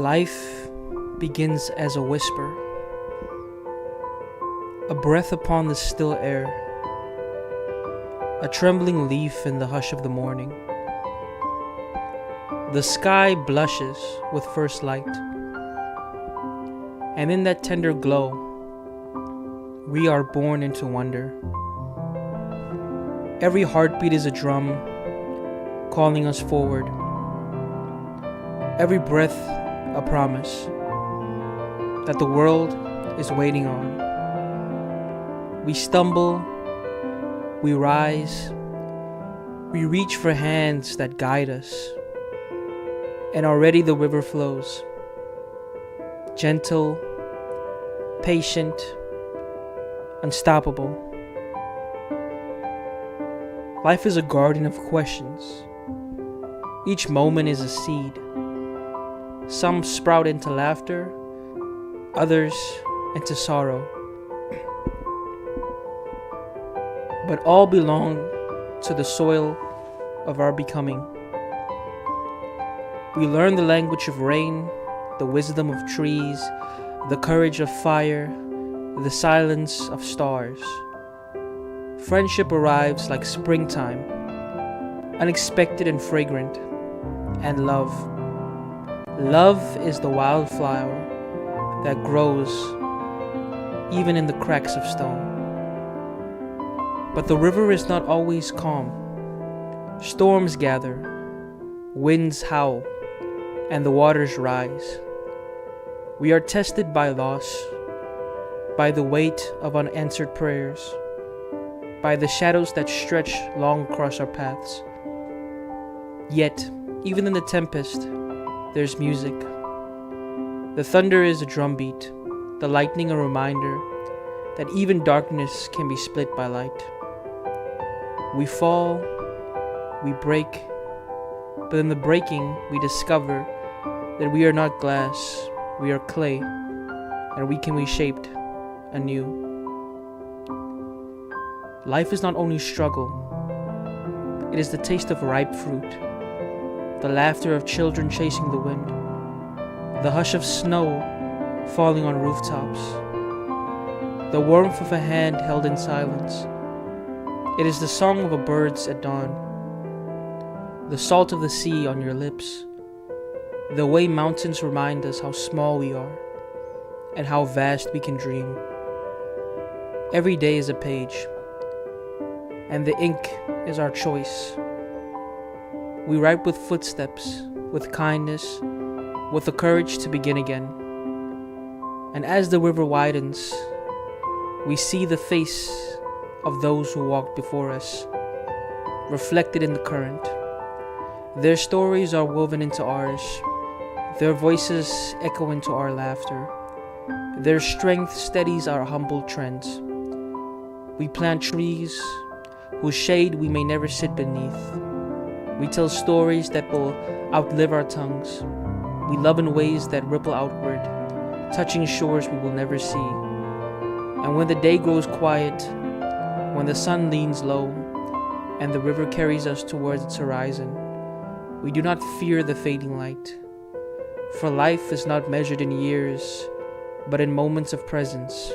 Life begins as a whisper, a breath upon the still air, a trembling leaf in the hush of the morning. The sky blushes with first light, and in that tender glow, we are born into wonder. Every heartbeat is a drum calling us forward. Every breath a promise that the world is waiting on. We stumble, we rise, we reach for hands that guide us, and already the river flows. Gentle, patient, unstoppable. Life is a garden of questions. Each moment is a seed. Some sprout into laughter, others into sorrow. But all belong to the soil of our becoming. We learn the language of rain, the wisdom of trees, the courage of fire, the silence of stars. Friendship arrives like springtime, unexpected and fragrant, and love. Love is the wildflower that grows even in the cracks of stone. But the river is not always calm. Storms gather, winds howl, and the waters rise. We are tested by loss, by the weight of unanswered prayers, by the shadows that stretch long across our paths. Yet, even in the tempest, there's music. The thunder is a drumbeat, the lightning a reminder that even darkness can be split by light. We fall, we break, but in the breaking we discover that we are not glass, we are clay, and we can be shaped anew. Life is not only struggle, it is the taste of ripe fruit, the laughter of children chasing the wind, the hush of snow falling on rooftops, the warmth of a hand held in silence. It is the song of a birds at dawn, the salt of the sea on your lips, the way mountains remind us how small we are and how vast we can dream. Every day is a page, and the ink is our choice. We write with footsteps, with kindness, with the courage to begin again. And as the river widens, we see the face of those who walked before us, reflected in the current. Their stories are woven into ours, their voices echo into our laughter. Their strength steadies our humble trends. We plant trees whose shade we may never sit beneath. We tell stories that will outlive our tongues. We love in ways that ripple outward, touching shores we will never see. And when the day grows quiet, when the sun leans low, and the river carries us towards its horizon, we do not fear the fading light. For life is not measured in years, but in moments of presence,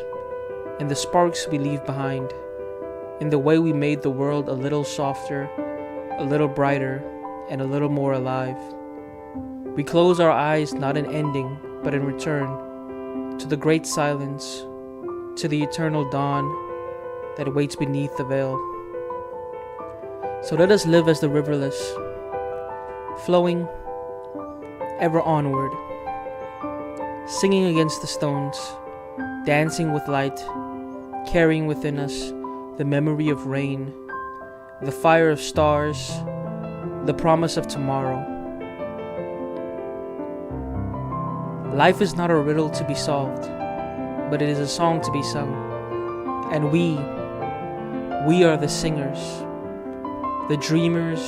in the sparks we leave behind, in the way we made the world a little softer, a little brighter, and a little more alive. We close our eyes not in ending, but in return to the great silence, to the eternal dawn that waits beneath the veil. So let us live as the riverless, flowing ever onward, singing against the stones, dancing with light, carrying within us the memory of rain, the fire of stars, the promise of tomorrow. Life is not a riddle to be solved, but it is a song to be sung. And we are the singers, the dreamers,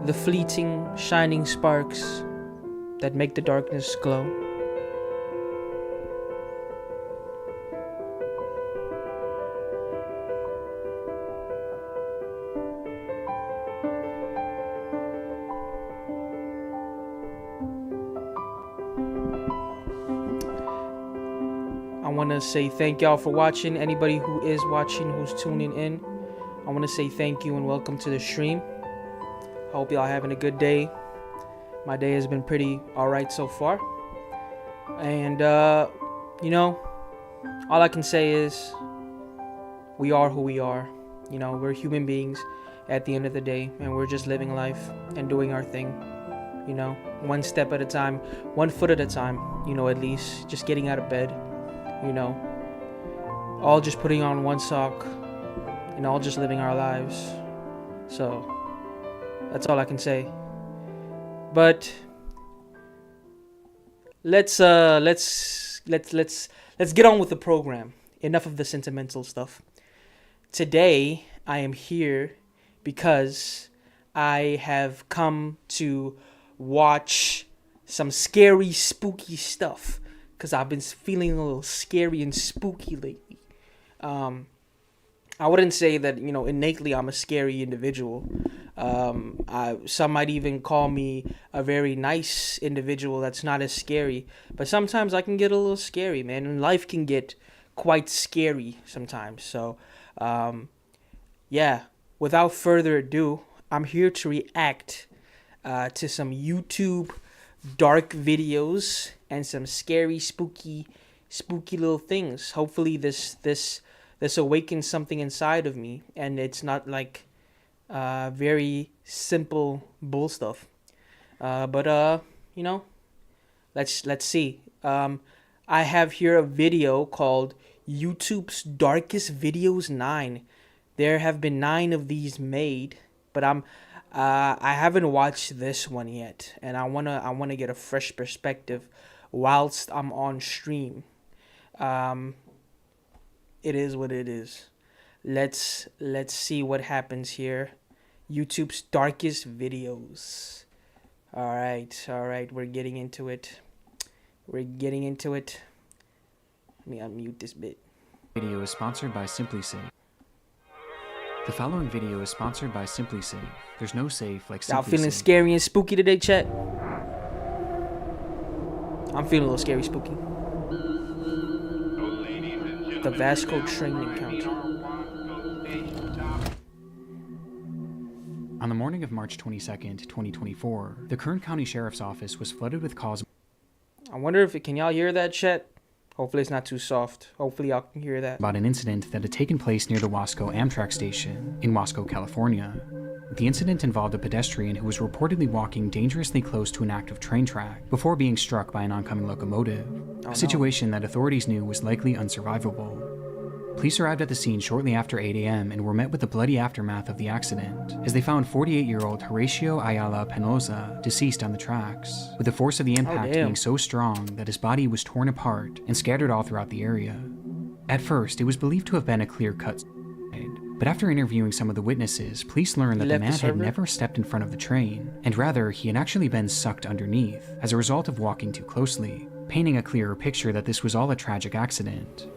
the fleeting, shining sparks that make the darkness glow. want to say thank y'all for watching. Anybody who is watching, who's tuning in, I want to say thank you and welcome to the stream. I hope y'all having a good day. My day has been pretty alright so far. And, you know, all I can say is we are who we are. You know, we're human beings at the end of the day, and we're just living life and doing our thing. You know, one step at a time, 1 foot at a time, you know, at least just getting out of bed, you know, all just putting on one sock and all just living our lives. So that's all I can say. But let's get on with the program. Enough of the sentimental stuff. Today I am here because I have come to watch some scary, spooky stuff, because I've been feeling a little scary and spooky lately. I wouldn't say that, you know, innately I'm a scary individual. Some might even call me a very nice individual that's not as scary, but sometimes I can get a little scary, man, and life can get quite scary sometimes. So yeah, without further ado, I'm here to react to some YouTube dark videos and some scary, spooky little things. Hopefully this awakens something inside of me, and it's not like very simple bull stuff. But you know, let's see. I have here a video called YouTube's Darkest Videos 9. There have been 9 of these made, but I haven't watched this one yet, and I wanna get a fresh perspective whilst I'm on stream. It is what it is. Let's see what happens here. YouTube's Darkest Videos. All right, we're getting into it. Let me unmute this bit. Video is sponsored by SimpliSafe. The following video is sponsored by SimpliSafe. There's no safe like SimpliSafe. Y'all feeling scary and spooky today, chat? I'm feeling a little scary, spooky. The Vasco train encounter. On the morning of March 22nd, 2024, the Kern County Sheriff's Office was flooded with calls. I wonder if can y'all hear that, chat? Hopefully it's not too soft. Hopefully y'all can hear that. About an incident that had taken place near the Wasco Amtrak station in Wasco, California. The incident involved a pedestrian who was reportedly walking dangerously close to an active train track before being struck by an oncoming locomotive, a situation that authorities knew was likely unsurvivable. Police arrived at the scene shortly after 8 a.m. and were met with the bloody aftermath of the accident, as they found 48-year-old Horacio Ayala Penosa deceased on the tracks, with the force of the impact being so strong that his body was torn apart and scattered all throughout the area. At first, it was believed to have been a clear-cut suicide, but after interviewing some of the witnesses, police learned that the man had never stepped in front of the train, and rather he had actually been sucked underneath as a result of walking too closely, painting a clearer picture that this was all a tragic accident.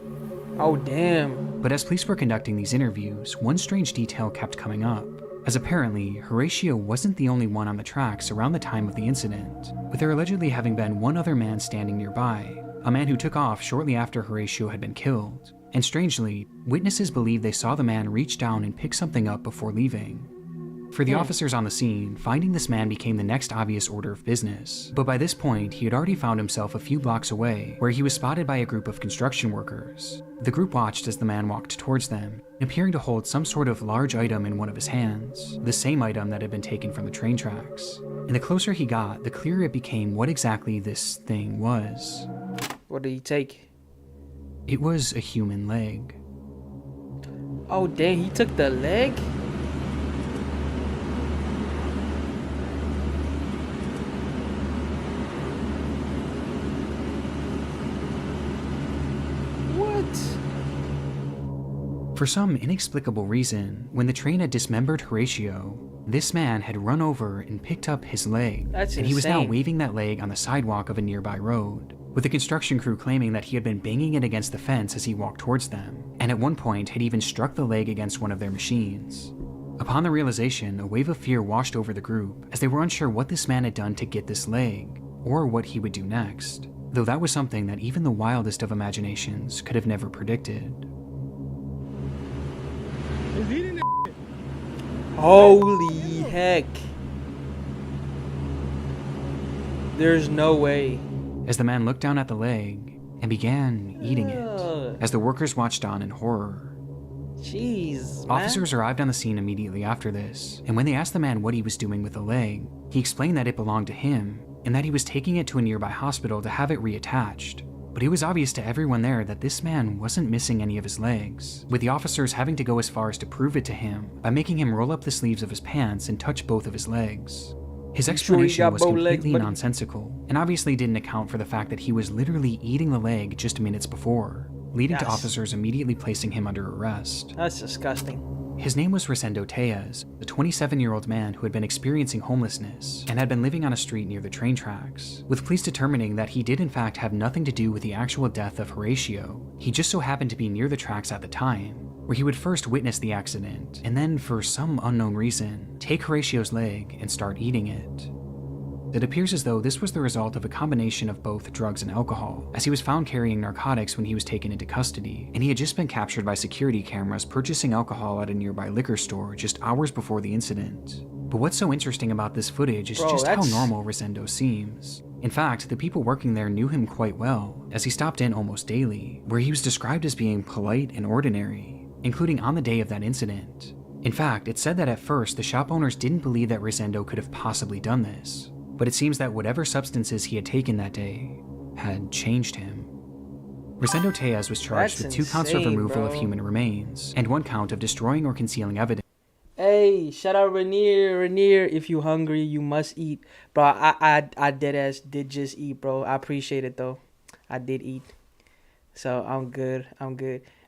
Oh, damn. But as police were conducting these interviews, one strange detail kept coming up, as apparently Horacio wasn't the only one on the tracks around the time of the incident, with there allegedly having been one other man standing nearby, a man who took off shortly after Horacio had been killed. And strangely, witnesses believe they saw the man reach down and pick something up before leaving. For the officers on the scene, finding this man became the next obvious order of business. But by this point, he had already found himself a few blocks away, where he was spotted by a group of construction workers. The group watched as the man walked towards them, appearing to hold some sort of large item in one of his hands, the same item that had been taken from the train tracks. And the closer he got, the clearer it became what exactly this thing was. What did he take? It was a human leg. Oh, dang, he took the leg? For some inexplicable reason, when the train had dismembered Horacio, this man had run over and picked up his leg, and he was now waving that leg on the sidewalk of a nearby road, with the construction crew claiming that he had been banging it against the fence as he walked towards them, and at one point had even struck the leg against one of their machines. Upon the realization, a wave of fear washed over the group, as they were unsure what this man had done to get this leg, or what he would do next. though that was something that even the wildest of imaginations could have never predicted. Holy heck. There's no way. As the man looked down at the leg and began eating it, as the workers watched on in horror. Jeez, man. Officers arrived on the scene immediately after this, and when they asked the man what he was doing with the leg, he explained that it belonged to him and that he was taking it to a nearby hospital to have it reattached. But it was obvious to everyone there that this man wasn't missing any of his legs, with the officers having to go as far as to prove it to him by making him roll up the sleeves of his pants and touch both of his legs. His explanation was completely nonsensical, and obviously didn't account for the fact that he was literally eating the leg just minutes before, leading to officers immediately placing him under arrest. That's disgusting. His name was Rosendo Tejas, a 27-year-old man who had been experiencing homelessness and had been living on a street near the train tracks, with police determining that he did in fact have nothing to do with the actual death of Horatio. He just so happened to be near the tracks at the time, where he would first witness the accident, and then, for some unknown reason, take Horatio's leg and start eating it. It appears as though this was the result of a combination of both drugs and alcohol, as he was found carrying narcotics when he was taken into custody, and he had just been captured by security cameras purchasing alcohol at a nearby liquor store just hours before the incident. But what's so interesting about this footage is just how normal Rosendo seems. In fact, the people working there knew him quite well, as he stopped in almost daily, where he was described as being polite and ordinary, including on the day of that incident. In fact, it's said that at first the shop owners didn't believe that Rosendo could have possibly done this, but it seems that whatever substances he had taken that day had changed him. Rosendo Tejas was charged with 2 counts of removal of human remains, and 1 count of destroying or concealing evidence. Hey, shout out Rainier. Rainier, if you hungry, you must eat. Bro, I deadass did just eat, bro. I appreciate it, though. I did eat. So, I'm good.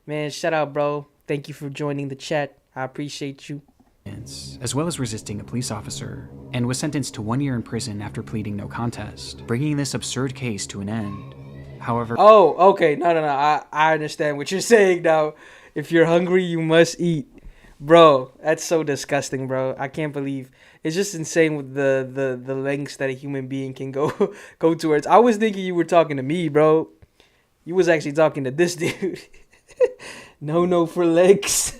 Man, shout out, bro. Thank you for joining the chat. I appreciate you. As well as resisting a police officer, and was sentenced to 1 year in prison after pleading no contest, bringing this absurd case to an end. However... Oh, okay. No. I understand what you're saying now. If you're hungry, you must eat. Bro, that's so disgusting, bro. I can't believe. It's just insane with the lengths that a human being can go towards. I was thinking you were talking to me, bro. You was actually talking to this dude. No for legs.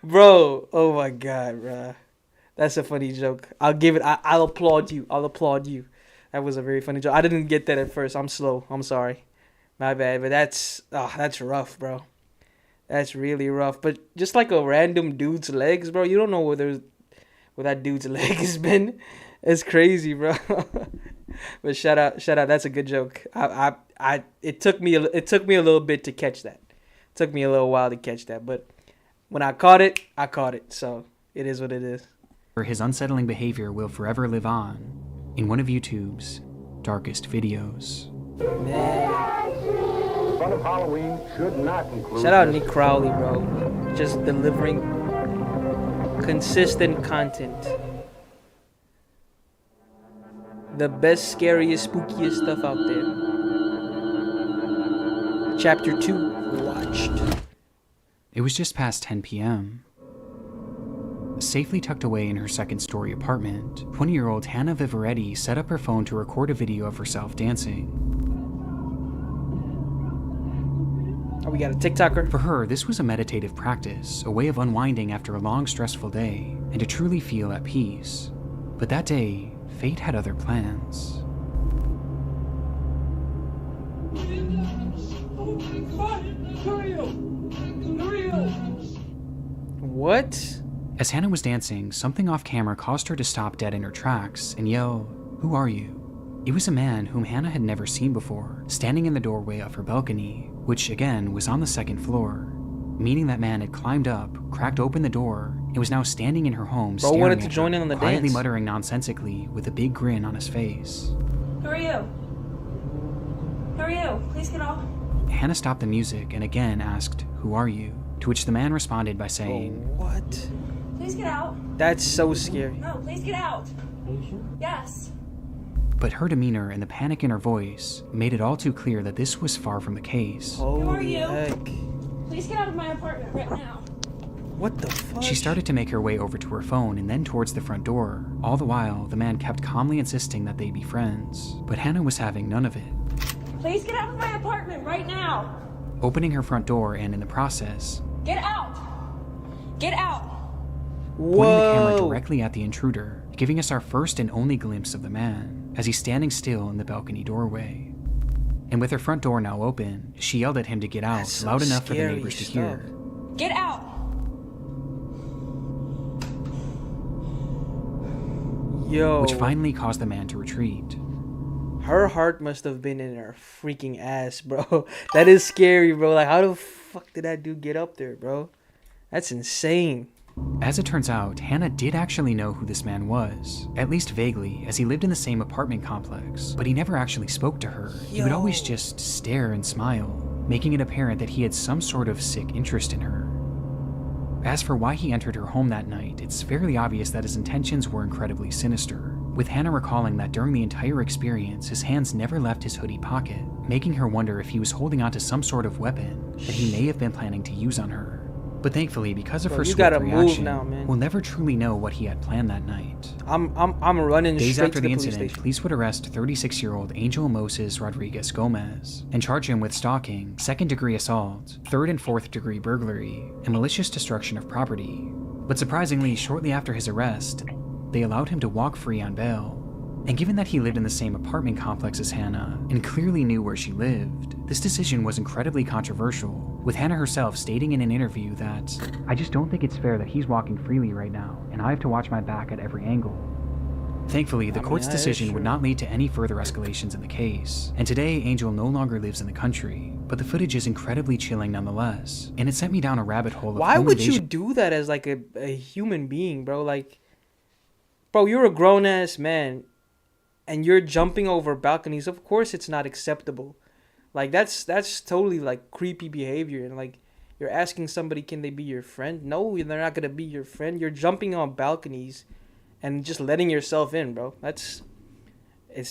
Bro, oh my god, bro. That's a funny joke. I'll applaud you. That was a very funny joke. I didn't get that at first. I'm slow. I'm sorry. My bad. But that's rough, bro. That's really rough. But just like a random dude's legs, bro. You don't know where that dude's leg has been. It's crazy, bro. But shout out. That's a good joke. It took me a little bit to catch that. It took me a little while to catch that, but when I caught it. So it is what it is. His unsettling behavior will forever live on in one of YouTube's darkest videos. Man. Fun of Halloween should not include. Shout out Nick Crowley, bro. Just delivering consistent content. The best, scariest, spookiest stuff out there. Chapter 2, watched. It was just past 10 p.m. Safely tucked away in her second-story apartment, 20-year-old Hannah Vivaretti set up her phone to record a video of herself dancing. Oh, we got a TikToker. For her, this was a meditative practice, a way of unwinding after a long, stressful day, and to truly feel at peace. But that day, fate had other plans. What? As Hannah was dancing, something off camera caused her to stop dead in her tracks and yell, "Who are you?" It was a man whom Hannah had never seen before, standing in the doorway of her balcony, which again was on the second floor. Meaning that man had climbed up, cracked open the door, and was now standing in her home, staring wanted to at join her, in on the quietly dance. muttering nonsensically with a big grin on his face. Who are you? Who are you? Please get off. Hannah stopped the music and again asked, "Who are you?" To which the man responded by saying, What? Please get out. That's so scary. No, please get out. Yes. but her demeanor and the panic in her voice made it all too clear that this was far from the case. Holy are you? heck. Please get out of my apartment right now. What the fuck? She started to make her way over to her phone and then towards the front door. All the while, the man kept calmly insisting that they be friends, but Hannah was having none of it. Please get out of my apartment right now. Opening her front door and in the process, Get out. Get out. pointing the camera Whoa. directly at the intruder, giving us our first and only glimpse of the man as he's standing still in the balcony doorway. And with her front door now open, she yelled at him to get out, That's so loud enough for the scary neighbors to stuff. hear. Get out. Yo. Which finally caused the man to retreat. Her heart must have been in her freaking ass, bro. That is scary, bro. Like, how the fuck did that dude get up there, bro? That's insane. As it turns out, Hannah did actually know who this man was, at least vaguely, as he lived in the same apartment complex, but he never actually spoke to her. He would always just stare and smile, making it apparent that he had some sort of sick interest in her. As for why he entered her home that night, it's fairly obvious that his intentions were incredibly sinister, with Hannah recalling that during the entire experience, his hands never left his hoodie pocket, making her wonder if he was holding onto some sort of weapon that he may have been planning to use on her. But thankfully, because of Bro, her you swift gotta move reaction, now, man. we'll never truly know what he had planned that night. I'm running Days straight after to the police incident, station. police would arrest 36-year-old Angel Moses Rodriguez Gomez and charge him with stalking, second-degree assault, third and fourth-degree burglary, and malicious destruction of property. But surprisingly, shortly after his arrest, they allowed him to walk free on bail. And given that he lived in the same apartment complex as Hannah and clearly knew where she lived, this decision was incredibly controversial, with Hannah herself stating in an interview that, "I just don't think it's fair that he's walking freely right now, and I have to watch my back at every angle." Thankfully, the court's that is decision would true. not lead to any further escalations in the case, and today Angel no longer lives in the country, but the footage is incredibly chilling nonetheless, and it sent me down a rabbit hole of Why home would you invasion do that as like a human being, bro? Like, bro, you're a grown ass man, and you're jumping over balconies. Of course, it's not acceptable. Like, that's totally like creepy behavior, and like you're asking somebody, can they be your friend? No, they're not gonna be your friend. You're jumping on balconies, and just letting yourself in, bro. It's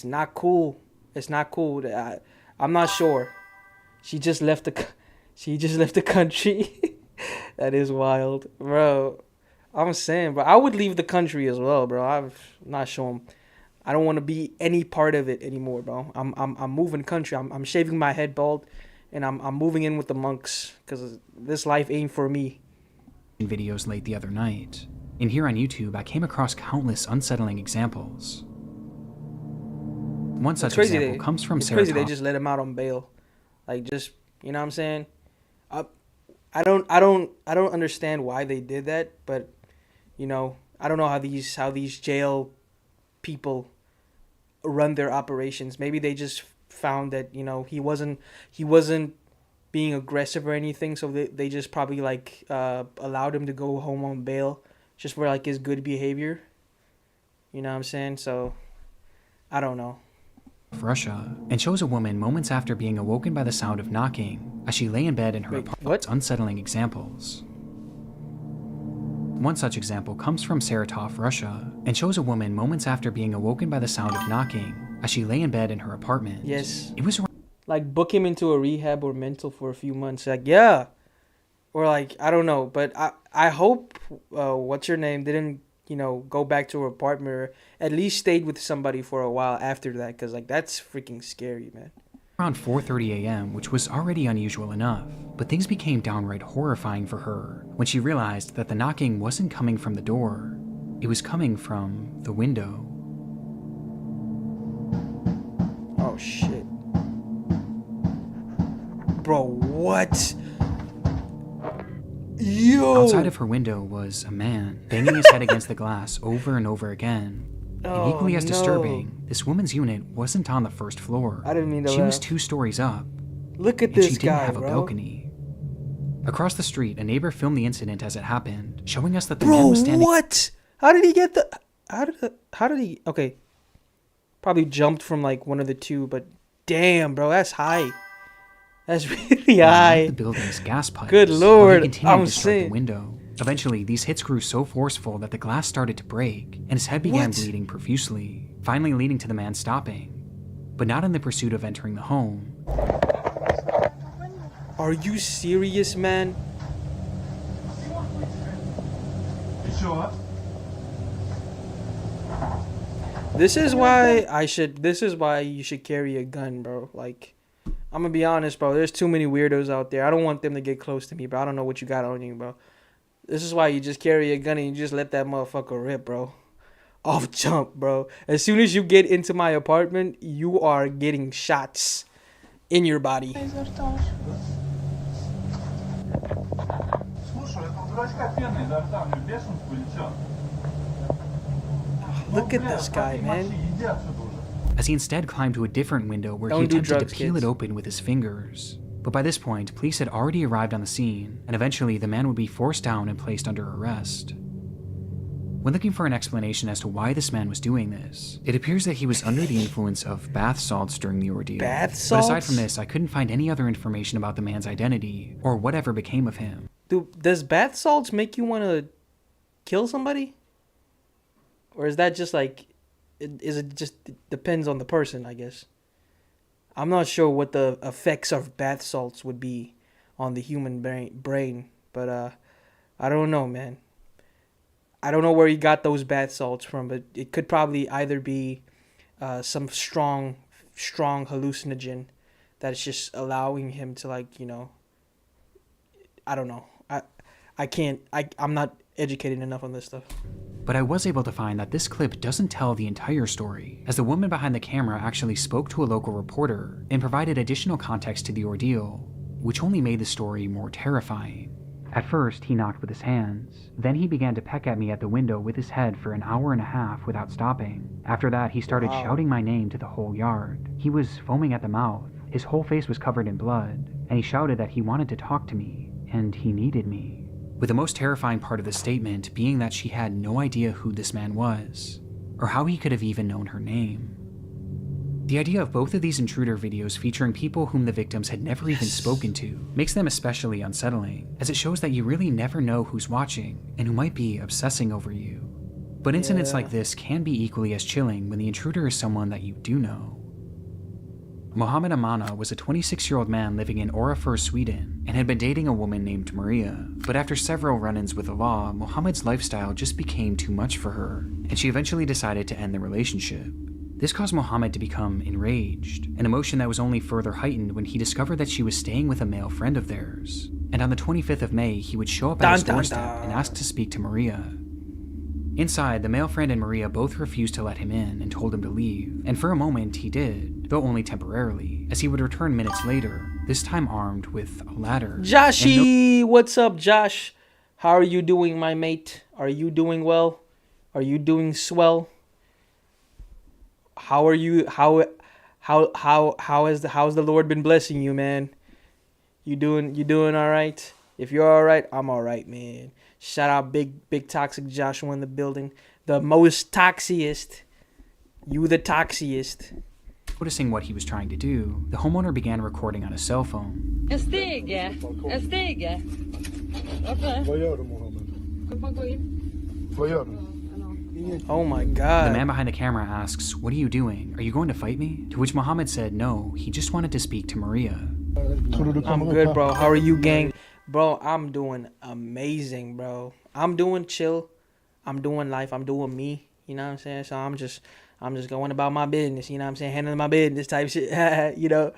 not cool. It's not cool. I'm not sure. She just left the country. That is wild, bro. I'm saying, bro, I would leave the country as well, bro. I'm not sure. I don't want to be any part of it anymore, bro. I'm moving country. I'm shaving my head bald, and I'm moving in with the monks because this life ain't for me. videos late the other night, and here on YouTube I came across countless unsettling examples. One such example comes from It's Sarah crazy they just let him out on bail, like, just, you know what I'm saying? I don't understand why they did that, but you know, I don't know how these jail people run their operations. Maybe they just found that, you know, he wasn't being aggressive or anything, so they just probably like allowed him to go home on bail just for like his good behavior. You know what I'm saying? So I don't know. Russia, and shows a woman moments after being awoken by the sound of knocking as she lay in bed in her Wait, apartment. what? Unsettling examples. One such example comes from Saratov, Russia, and shows a woman moments after being awoken by the sound of knocking as she lay in bed in her apartment. Yes. It was Like, book him into a rehab or mental for a few months. Like, yeah. Or like, I don't know, but I hope what's her name didn't, you know, go back to her apartment, or at least stayed with somebody for a while after that, because like, that's freaking scary, man. around 4:30 a.m., which was already unusual enough, but things became downright horrifying for her when she realized that the knocking wasn't coming from the door, it was coming from the window. Oh shit. Bro, what? Yo. Outside of her window was a man, banging his head against the glass over and over again. And equally as disturbing, this woman's unit wasn't on the first floor. I didn't mean to She was laugh. 2 stories up, Look at and this she didn't guy, have a bro. balcony. Across the street, a neighbor filmed the incident as it happened, showing us that the man was Bro, standing what? How did he get the? How did he? Okay, probably jumped from like one of the two, but damn, bro, that's high. That's really on one high. of the building's gas pipes. Good while lord, he continued I'm to strike saying. the window. Eventually, these hits grew so forceful that the glass started to break, and his head began What? bleeding profusely, finally leading to the man stopping, but not in the pursuit of entering the home. Are you serious, man? This is why you should carry a gun, bro. Like, I'm gonna be honest, bro. There's too many weirdos out there. I don't want them to get close to me, bro. I don't know what you got on you, bro. This is why you just carry a gun and you just let that motherfucker rip, bro. Off jump, bro. As soon as you get into my apartment, you are getting shots in your body. Look at this guy, man. As he instead climbed to a different window where he Don't do attempted drugs, to peel kids. it open with his fingers. But by this point, police had already arrived on the scene, and eventually the man would be forced down and placed under arrest. When looking for an explanation as to why this man was doing this, it appears that he was under the influence of bath salts during the ordeal. Bath But salts? aside from this, I couldn't find any other information about the man's identity, or whatever became of him. Dude, does bath salts make you want to kill somebody? Or is that just like, it just depends on the person, I guess. I'm not sure what the effects of bath salts would be on the human brain, but I don't know, man. I don't know where he got those bath salts from, but it could probably either be some strong hallucinogen that's just allowing him to, like, you know, I don't know. I'm not educated enough on this stuff. But I was able to find that this clip doesn't tell the entire story, as the woman behind the camera actually spoke to a local reporter and provided additional context to the ordeal, which only made the story more terrifying. At first, he knocked with his hands. Then he began to peck at me at the window with his head for an hour and a half without stopping. After that, he started shouting my name to the whole yard. He was foaming at the mouth. His whole face was covered in blood, and he shouted that he wanted to talk to me, and he needed me. With the most terrifying part of the statement being that she had no idea who this man was, or how he could have even known her name. The idea of both of these intruder videos featuring people whom the victims had never even spoken to makes them especially unsettling, as it shows that you really never know who's watching and who might be obsessing over you. But incidents like this can be equally as chilling when the intruder is someone that you do know. Mohammed Amana was a 26-year-old man living in Orrefors, Sweden, and had been dating a woman named Maria. But after several run-ins with the law, Mohammed's lifestyle just became too much for her, and she eventually decided to end the relationship. This caused Mohammed to become enraged, an emotion that was only further heightened when he discovered that she was staying with a male friend of theirs. And on the 25th of May, he would show up at his doorstep and ask to speak to Maria. Inside, the male friend and Maria both refused to let him in and told him to leave, and for a moment he did, though only temporarily, as he would return minutes later, this time armed with a ladder. Joshy, what's up, Josh? How are you doing, my mate? Are you doing well? Are you doing swell? How are you? How's the Lord been blessing you, man? You doing all right? If you're all right, I'm all right, man. Shout out big toxic Joshua in the building. The most toxiest. You the toxiest. Noticing what he was trying to do, the homeowner began recording on a cell phone. En stege. Okej. Vad gör du, Mohammed? Vad gör du? Oh my The God. man behind the camera asks, "What are you doing? Are you going to fight me?" To which Mohammed said no, he just wanted to speak to Maria. I'm good, bro. How are you, gang? Bro, I'm doing amazing, bro. I'm doing chill. I'm doing life. I'm doing me. You know what I'm saying? So I'm just going about my business. You know what I'm saying? Handling my business type shit. you know,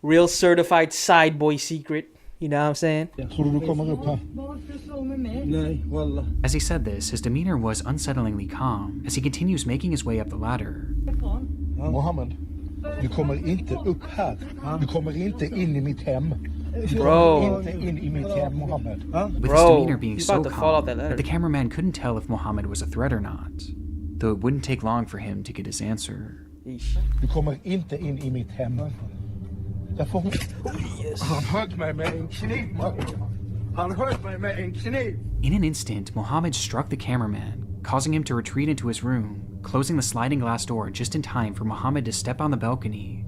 real certified side boy secret. You know what I'm saying? Tror du kommer upp här? Varför slå med mig? Nej, wallah. As he said this, his demeanor was unsettlingly calm as he continues making his way up the ladder. Mohammed, du kommer inte upp här. Du kommer inte in i mitt hem. Bro. Inte in i mitt hem, Mohammed. With Bro, his demeanor being he's so about to fall off calm that ladder. that the cameraman couldn't tell if Mohammed was a threat or not, though it wouldn't take long for him to get his answer. Yeesh. Du kommer inte in i mitt hem. Därför han högg mig med en kniv, man. Han högg mig med en kniv. In an instant, Mohammed struck the cameraman, causing him to retreat into his room, closing the sliding glass door just in time for Mohammed to step on the balcony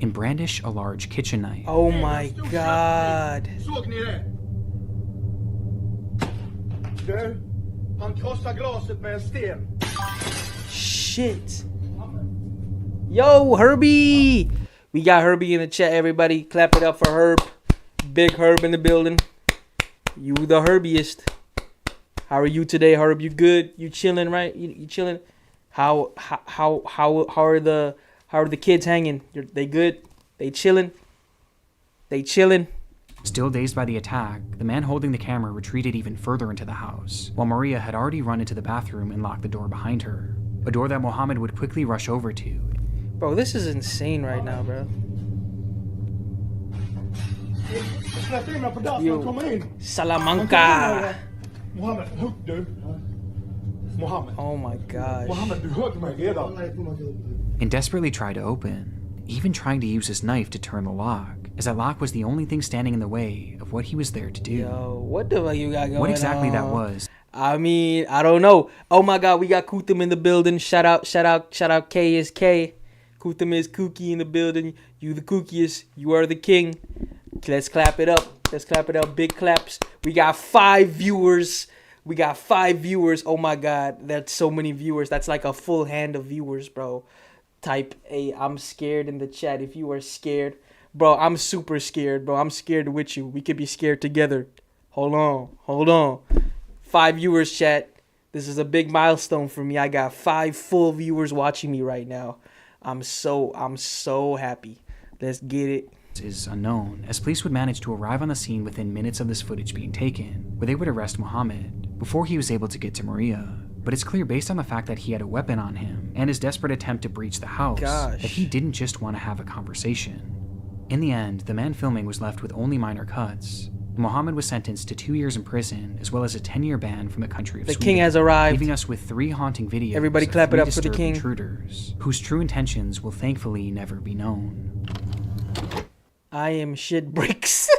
and brandish a large kitchen knife. Oh my God. Såg ni det? Du, han krossar glaset med en sten. Shit. Yo, Herbie. We got Herbie in the chat, everybody. Clap it up for Herb. Big Herb in the building. You the Herbiest. How are you today, Harb? You good? You chilling, right? You chilling? How are the kids hanging? They good? They chilling? They chilling? Still dazed by the attack, the man holding the camera retreated even further into the house, while Maria had already run into the bathroom and locked the door behind her, a door that Mohammed would quickly rush over to. Bro, this is insane right now, bro. Yo, Salamanca. Mohammed, hook du. Mohammed. Oh my gosh. Mohammed, du hörde mig redan. And desperately tried to open, even trying to use his knife to turn the lock, as that lock was the only thing standing in the way of what he was there to do. Yo, what the fuck you got going on? What exactly that was. I mean, I don't know. Oh my God, we got Kutham in the building. Shout out K is K. Kutham is Kookie in the building. You the kookiest. You are the king. Let's clap it up. Let's clap it up. Big claps. We got 5 viewers. Oh my God, that's so many viewers. That's like a full hand of viewers, bro. Type A, I'm scared in the chat if you are scared. Bro, I'm super scared, bro. I'm scared with you. We could be scared together. Hold on. 5 viewers, chat. This is a big milestone for me. I got 5 full viewers watching me right now. I'm so happy. Let's get it. Is unknown, as police would manage to arrive on the scene within minutes of this footage being taken, where they would arrest Mohammed before he was able to get to Maria. But it's clear based on the fact that he had a weapon on him and his desperate attempt to breach the house that he didn't just want to have a conversation. In the end, the man filming was left with only minor cuts. Mohammed was sentenced to 2 years in prison, as well as a 10-year ban from the country of Sweden. The king has arrived, leaving us with 3 haunting videos. Everybody clap it up for the king. Intruders, whose true intentions will thankfully never be known. I am shit bricks.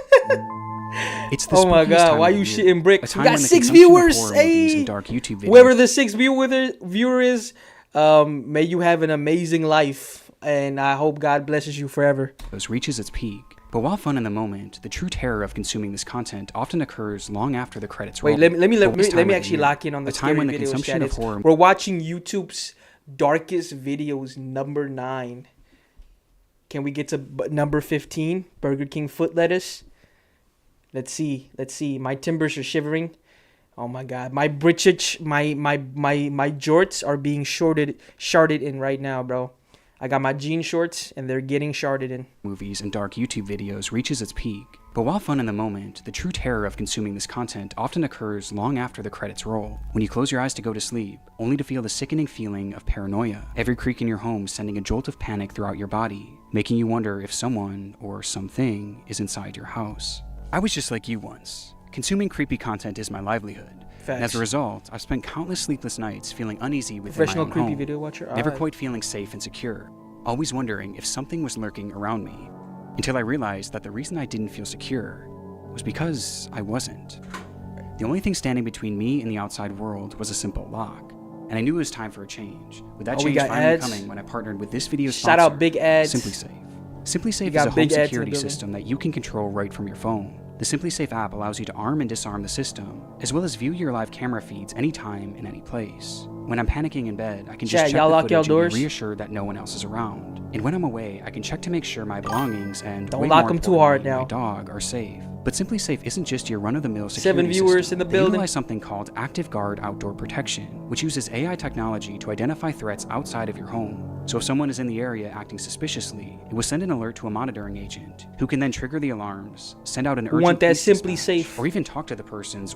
It's the oh my spookiest God, time why of you year, shitting bricks? a We time got when the 6 consumption of viewers. horror movies Hey, and dark YouTube videos. whoever the 6th viewer is, may you have an amazing life, and I hope God blesses you forever. Reaches its peak. But while fun in the moment, the true terror of consuming this content often occurs long after the credits roll. Wait, let me actually lock in on the time when the videos, consumption of horror. We're watching YouTube's darkest videos, number 9. Can we get to number 15? Burger King foot lettuce. Let's see. My timbers are shivering. Oh my God, my britches, my jorts are being sharded in right now, bro. I got my jean shorts and they're getting sharded in. Movies and dark YouTube videos reaches its peak. But while fun in the moment, the true terror of consuming this content often occurs long after the credits roll, when you close your eyes to go to sleep, only to feel the sickening feeling of paranoia, every creak in your home sending a jolt of panic throughout your body, making you wonder if someone or something is inside your house. I was just like you once. Consuming creepy content is my livelihood. And as a result, I've spent countless sleepless nights feeling uneasy within my own creepy home, video watcher. never quite feeling safe and secure, always wondering if something was lurking around me, until I realized that the reason I didn't feel secure was because I wasn't. The only thing standing between me and the outside world was a simple lock, and I knew it was time for a change, with that change finally coming when I partnered with this video's sponsor, Shout out Big Ads. SimpliSafe. SimpliSafe is a home security system that you can control right from your phone. The SimpliSafe app allows you to arm and disarm the system, as well as view your live camera feeds anytime in any place. When I'm panicking in bed, I can just check the footage and be reassured that no one else is around. And when I'm away, I can check to make sure my belongings and don't lock them too hard now. My dog are safe. But SimpliSafe isn't just your run-of-the-mill security 7 viewers system. in the They building. utilize something called ActiveGuard Outdoor Protection, which uses AI technology to identify threats outside of your home. So if someone is in the area acting suspiciously, it will send an alert to a monitoring agent, who can then trigger the alarms, send out an urgent police dispatch, or even talk to the persons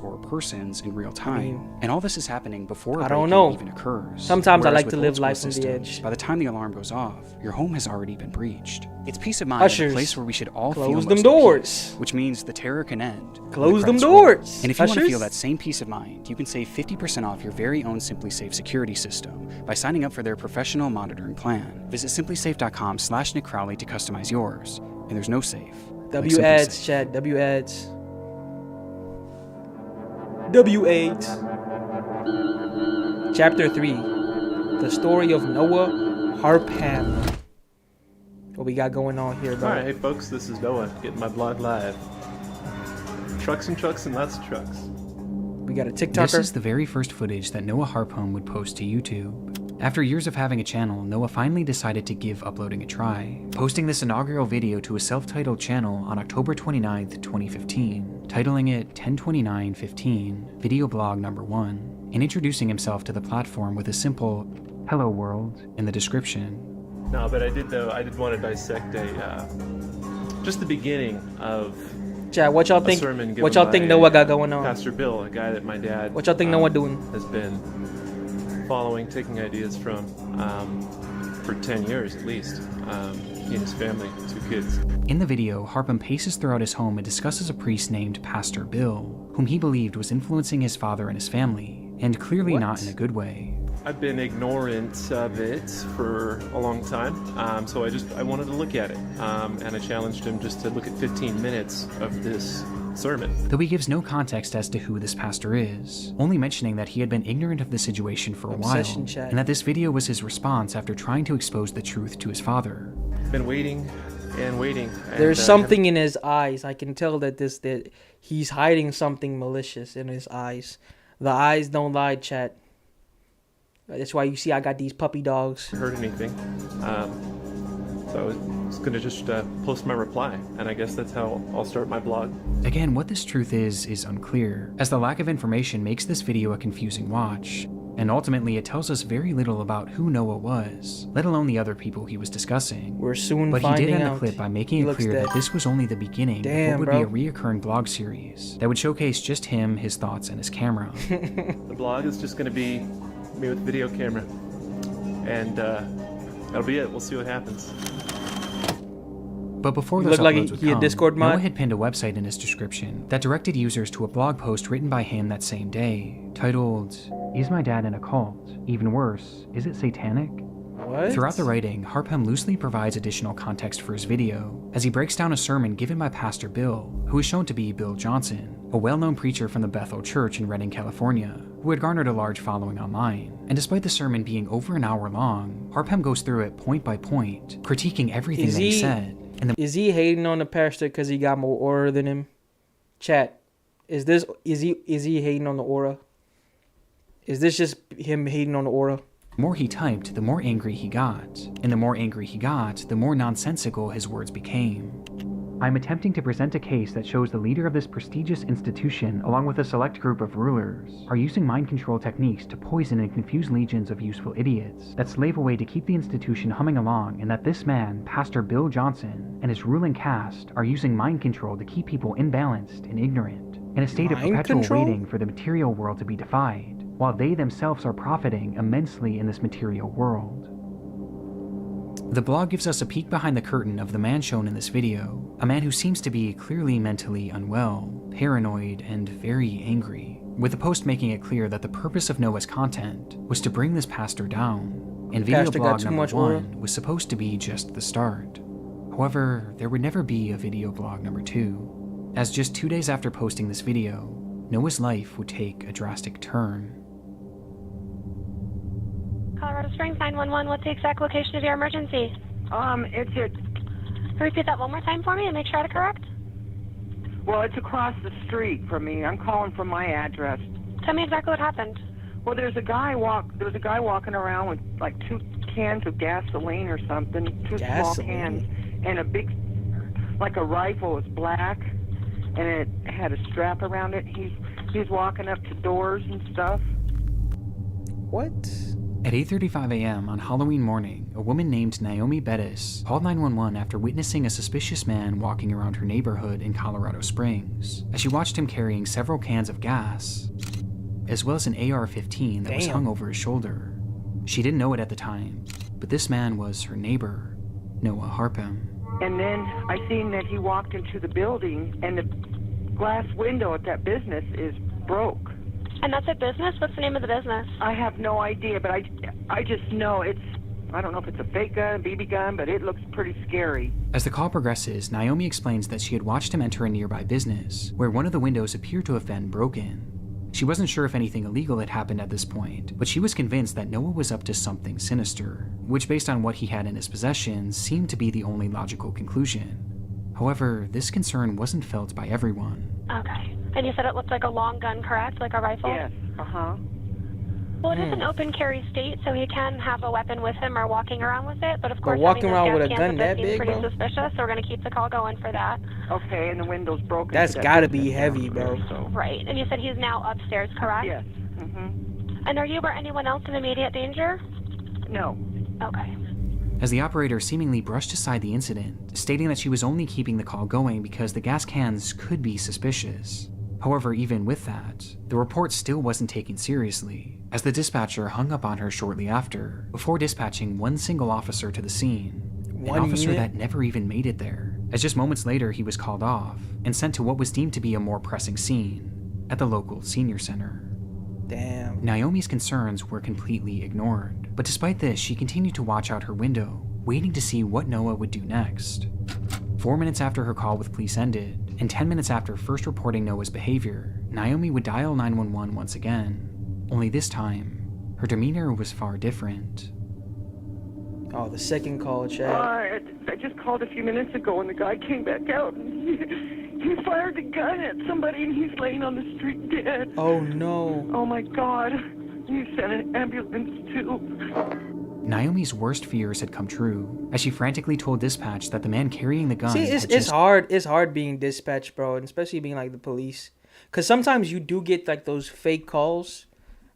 in real time. And all this is happening before a break-in even occurs. Sometimes I Whereas like to with live old-school life on the systems, edge. By the time the alarm goes off, your home has already been breached. It's peace of mind, Ushers, a place where we should all feel close most them at doors. peace, which means the terror can end. Close them credits roll. doors. And if you want to Ushers? feel that same peace of mind, you can save 50% off your very own SimpliSafe security system by signing up for their professional monitoring plan. Visit simplisafe.com/Nick Crowley to customize yours. And there's no safe. W like ads, SimpliSafe. chat. W ads. W ads. Chapter 3. The story of Noah Harpham. What we got going on here, bro? Alright, hey folks, this is Noah, getting my blog live. Trucks and trucks and lots of trucks. We got a TikToker. This is the very first footage that Noah Harpham would post to YouTube. After years of having a channel, Noah finally decided to give uploading a try, posting this inaugural video to a self-titled channel on October 29th, 2015. titling it 102915 Video Blog Number 1, and introducing himself to the platform with a simple "Hello World" in the description. No, but I did want to dissect just the beginning of Chat, what y'all a think? sermon given What y'all think by, Noah got going on? Pastor Bill, a guy that my dad What y'all think Noah doing? has been following, taking ideas from for 10 years at least. He and his family, 2 kids. In the video, Harpham paces throughout his home and discusses a priest named Pastor Bill, whom he believed was influencing his father and his family, and clearly What? not in a good way. I've been ignorant of it for a long time, so I wanted to look at it, and I challenged him just to look at 15 minutes of this sermon. Though he gives no context as to who this pastor is, only mentioning that he had been ignorant of the situation for a Obsession while, chat. and that this video was his response after trying to expose the truth to his father. Been waiting and waiting. There's and, something in his eyes. I can tell that he's hiding something malicious in his eyes. The eyes don't lie, chat. That's why you see I got these puppy dogs. Heard anything. So I was going to just post my reply, and I guess that's how I'll start my blog. Again, what this truth is unclear, as the lack of information makes this video a confusing watch, and ultimately it tells us very little about who Noah was, let alone the other people he was discussing. We're soon But he finding did end out. the clip by making He it looks clear dead. that this was only the beginning Damn, of what bro. would be a reoccurring blog series that would showcase just him, his thoughts, and his camera. The blog is just going to be me with a video camera, and that'll be it. We'll see what happens. But before You those look like uploads would he a come, Discord mod? Noah had pinned a website in his description that directed users to a blog post written by him that same day, titled, "Is My Dad in a Cult? Even worse, is it satanic?" What? Throughout the writing, Harpham loosely provides additional context for his video, as he breaks down a sermon given by Pastor Bill, who is shown to be Bill Johnson, a well-known preacher from the Bethel Church in Redding, California, who had garnered a large following online. And despite the sermon being over an hour long, Harpham goes through it point by point, critiquing everything Is that he he- said. And the Is he hating on the pastor because he got more aura than him? Chat, is he hating on the aura? Is this just him hating on the aura? more he typed, the more angry he got. And the more angry he got, the more nonsensical his words became. I'm attempting to present a case that shows the leader of this prestigious institution, along with a select group of rulers, are using mind control techniques to poison and confuse legions of useful idiots that slave away to keep the institution humming along, and that this man, Pastor Bill Johnson, and his ruling caste are using mind control to keep people imbalanced and ignorant, in a state of Mind perpetual control? waiting for the material world to be defied, while they themselves are profiting immensely in this material world. The blog gives us a peek behind the curtain of the man shown in this video, a man who seems to be clearly mentally unwell, paranoid, and very angry, with the post making it clear that the purpose of Noah's content was to bring this pastor down, and video Pastor got blog too number much aura. 1 was supposed to be just the start. However, there would never be a video blog number 2, as just 2 days after posting this video, Noah's life would take a drastic turn. Colorado Springs 911, what's the exact location of your emergency? It's at, Repeat that one more time for me and make sure I had it correct. well, it's across the street from me. I'm calling from my address. Tell me exactly what happened. Well, there's a guy walking around with like 2 cans of gasoline or something, 2 small Gasoline? cans, and a big, like a rifle. It's black, and it had a strap around it. He's walking up to doors and stuff. What? At 8:35 a.m. on Halloween morning, a woman named Naomi Bettis called 911 after witnessing a suspicious man walking around her neighborhood in Colorado Springs, as she watched him carrying several cans of gas, as well as an AR-15 that was Damn. hung over his shoulder. She didn't know it at the time, but this man was her neighbor, Noah Harpham. And then I seen that he walked into the building, and the glass window at that business is broke. And that's a business? What's the name of the business? I have no idea, but I just know I don't know if it's a fake gun, BB gun, but it looks pretty scary. As the call progresses, Naomi explains that she had watched him enter a nearby business, where one of the windows appeared to have been broken. She wasn't sure if anything illegal had happened at this point, but she was convinced that Noah was up to something sinister, which based on what he had in his possession seemed to be the only logical conclusion. However, this concern wasn't felt by everyone. Okay. And you said it looked like a long gun, correct? Like a rifle? Yes, uh-huh. Well, it is an open carry state, so he can have a weapon with him or walking around with it. But of But course, walking having around those with a gas gun cans that seems big, pretty bro? suspicious. So we're going to keep the call going for that. Okay, and the window's broken. That's so that gotta business be heavy, downstairs, bro. So. Right. And you said he's now upstairs, correct? Yes. Mm-hmm. And are you or anyone else in immediate danger? No. Okay. As the operator seemingly brushed aside the incident, stating that she was only keeping the call going because the gas cans could be suspicious. However, even with that, the report still wasn't taken seriously, as the dispatcher hung up on her shortly after, before dispatching one single officer to the scene. An officer that never even made it there, as just moments later he was called off and sent to what was deemed to be a more pressing scene at the local senior center. Damn. Naomi's concerns were completely ignored, but despite this, she continued to watch out her window, waiting to see what Noah would do next. 4 minutes after her call with police ended, and 10 minutes after first reporting Noah's behavior, Naomi would dial 911 once again. Only this time, her demeanor was far different. Oh, the second call, Chad. I just called a few minutes ago, and the guy came back out, and he fired a gun at somebody, and he's laying on the street dead. Oh no. Oh my God. He sent an ambulance too. Naomi's worst fears had come true, as she frantically told dispatch that the man carrying the gun See, had it's just... hard. It's hard being dispatched, bro, and especially being like the police, because sometimes you do get like those fake calls.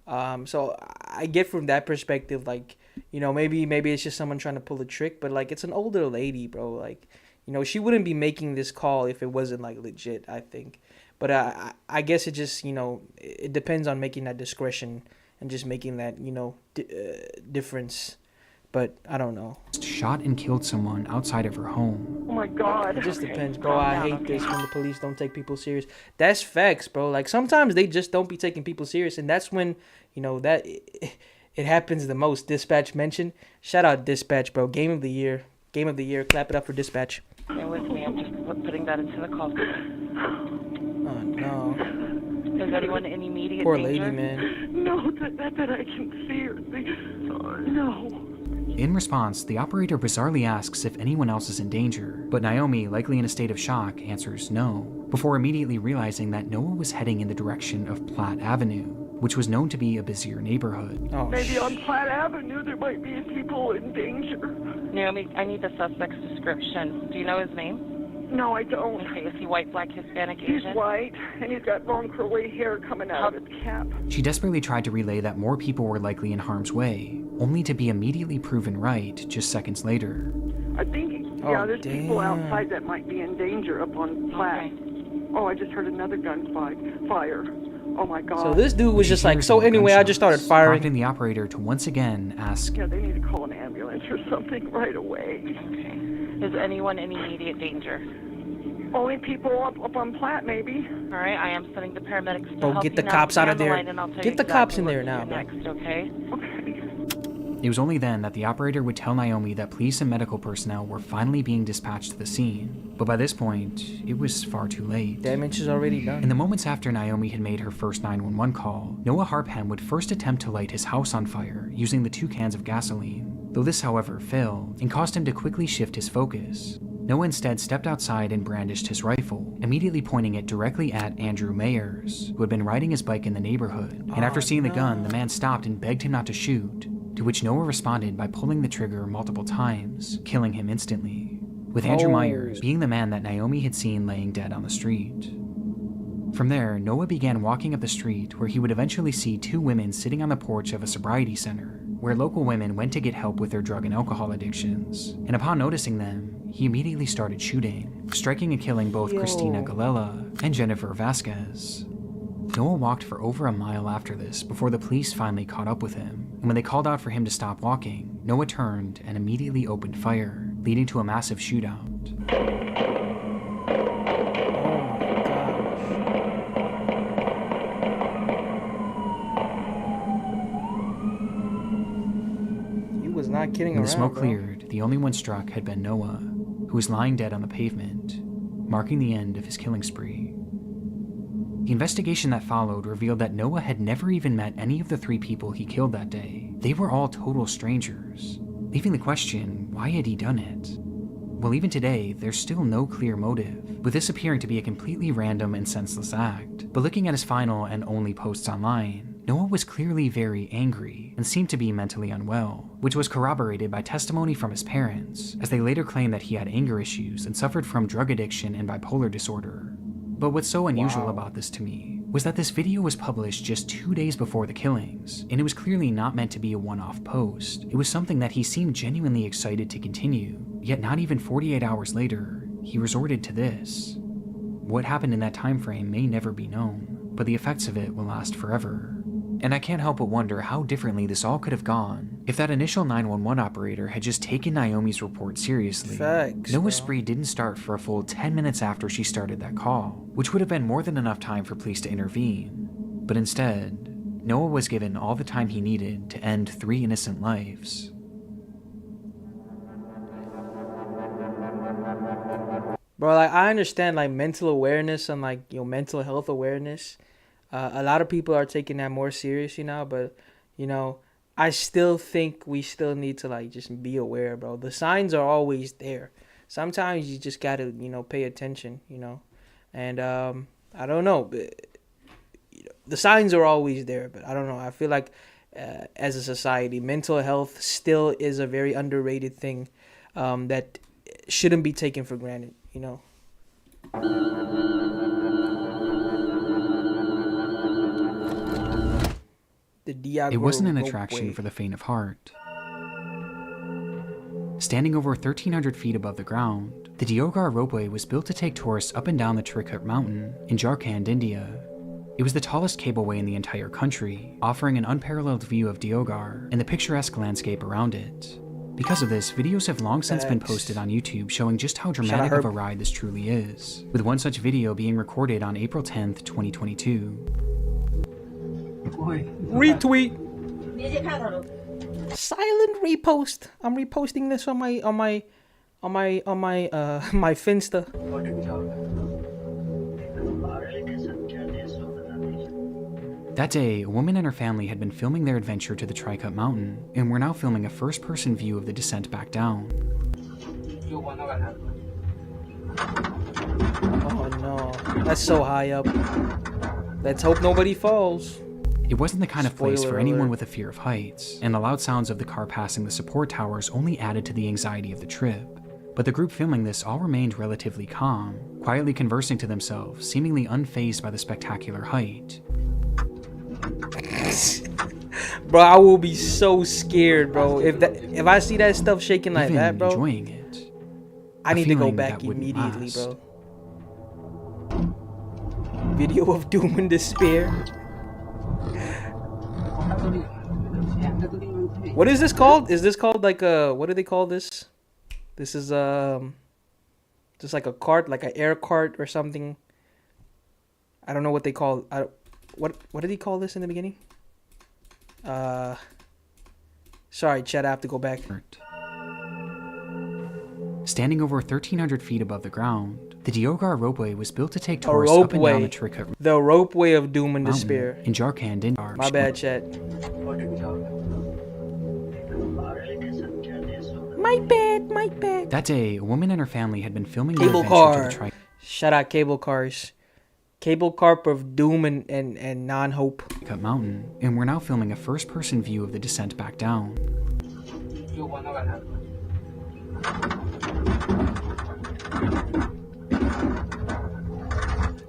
So I get from that perspective, like, you know, maybe it's just someone trying to pull a trick, but like it's an older lady, bro. Like, you know, she wouldn't be making this call if it wasn't like legit, I think. But I guess it just, you know, it depends on making that discretion and just making that, you know, difference. But I don't know. Shot and killed someone outside of her home. Oh my God. It just Okay. depends, bro. Calm I down, hate okay. this when the police don't take people serious. That's facts, bro. Like sometimes they just don't be taking people serious, and that's when, you know, that it happens the most. Dispatch mentioned. Shout out Dispatch, bro. Game of the year. Game of the year. Clap it up for Dispatch. Bear with me. I'm just putting that into the call. Oh no. Is anyone in immediate Poor danger? lady, man. No, that I can see her. No. In response, the operator bizarrely asks if anyone else is in danger, but Naomi, likely in a state of shock, answers no, before immediately realizing that Noah was heading in the direction of Platt Avenue, which was known to be a busier neighborhood. Oh, Maybe on Platt Avenue there might be people in danger. Naomi, I need the suspect's description. Do you know his name? No, I don't. Okay, is he white, black, Hispanic, He's Asian? white, and he's got long curly hair coming out of his cap. She desperately tried to relay that more people were likely in harm's way, only to be immediately proven right just seconds later. I think, Oh, there's people damn. outside that might be in danger up on Platt. Okay. Oh, I just heard another gun fire. Oh my God. So this dude was She just like, hears so more anyway, I just started gunshots, firing. prompting the operator to once again ask, Yeah, they need to call an ambulance or something right away. Okay. Is anyone in immediate danger? Only people up on Platt, maybe. All right, I am sending the paramedics to Bro, help get you the now. cops Stay out on of the there. line and I'll tell Get you the cops in exactly there what now, to do bro. next, okay? It was only then that the operator would tell Naomi that police and medical personnel were finally being dispatched to the scene, but by this point, it was far too late. Damage is already In done. the moments after Naomi had made her first 911 call, Noah Harpham would first attempt to light his house on fire using the 2 cans of gasoline, though this, however, failed and caused him to quickly shift his focus. Noah instead stepped outside and brandished his rifle, immediately pointing it directly at Andrew Mayers, who had been riding his bike in the neighborhood. And after seeing the gun, the man stopped and begged him not to shoot, to which Noah responded by pulling the trigger multiple times, killing him instantly, with Andrew Oh. Myers being the man that Naomi had seen laying dead on the street. From there, Noah began walking up the street where he would eventually see 2 women sitting on the porch of a sobriety center, where local women went to get help with their drug and alcohol addictions. And upon noticing them, he immediately started shooting, striking and killing both Yo. Christina Galella and Jennifer Vasquez. Noah walked for over a mile after this before the police finally caught up with him, and when they called out for him to stop walking, Noah turned and immediately opened fire, leading to a massive shootout. He was not kidding When around, the smoke bro. cleared, the only one struck had been Noah, who was lying dead on the pavement, marking the end of his killing spree. The investigation that followed revealed that Noah had never even met any of the 3 people he killed that day. They were all total strangers, leaving the question, why had he done it? Well, even today, there's still no clear motive, with this appearing to be a completely random and senseless act. But looking at his final and only posts online, Noah was clearly very angry and seemed to be mentally unwell, which was corroborated by testimony from his parents, as they later claimed that he had anger issues and suffered from drug addiction and bipolar disorder. But what's so unusual about this to me was that this video was published just 2 days before the killings, and it was clearly not meant to be a one-off post. It was something that he seemed genuinely excited to continue, yet not even 48 hours later, he resorted to this. What happened in that time frame may never be known, but the effects of it will last forever. And I can't help but wonder how differently this all could have gone if that initial 911 operator had just taken Naomi's report seriously. Facts, Noah's bro. spree didn't start for a full 10 minutes after she started that call, which would have been more than enough time for police to intervene. But instead, Noah was given all the time he needed to end 3 innocent lives. Bro, like, I understand, like, mental awareness and, like, mental health awareness. A lot of people are taking that more seriously now, but, I still think we still need to, like, just be aware, bro. The signs are always there. Sometimes you just gotta, pay attention, and, I don't know, but, the signs are always there, but I don't know. I feel like, as a society, mental health still is a very underrated thing, that shouldn't be taken for granted, The Diagora It wasn't an ropeway. attraction for the faint of heart. Standing over 1,300 feet above the ground, the Deogar ropeway was built to take tourists up and down the Trikut mountain in Jharkhand, India. It was the tallest cableway in the entire country, offering an unparalleled view of Deogar and the picturesque landscape around it. Because of this, videos have long since been posted on YouTube showing just how dramatic of a ride this truly is, with one such video being recorded on April 10th, 2022. Retweet. Silent repost. I'm reposting this on my my Finsta. That day, a woman and her family had been filming their adventure to the Trikut mountain, and were now filming a first-person view of the descent back down. Oh no, that's so high up. Let's hope nobody falls. It wasn't the kind of place Spoiler for anyone alert. with a fear of heights, and the loud sounds of the car passing the support towers only added to the anxiety of the trip. But the group filming this all remained relatively calm, quietly conversing to themselves, seemingly unfazed by the spectacular height. Bro, I will be so scared, bro. If I see that stuff shaking like Even that, bro, enjoying it. I need to go feeling back that wouldn't immediately, last. bro. Video of doom and despair. What is this called? Is this called like what do they call this? This is just like a cart, like an air cart or something. I don't know what they call. What did he call this in the beginning? Sorry, Chad, I have to go back. Standing over 1,300 feet above the ground, the Deogar ropeway was built to take tourists up and down the Trikut The ropeway of doom and mountain despair. in Jharkhand, India. My bad, Chad. My bad. That day, a woman and her family had been filming their Cable adventure car. to the Shout out cable cars. Cable car of doom and non-hope. Trikut mountain, and were now filming a first-person view of the descent back down.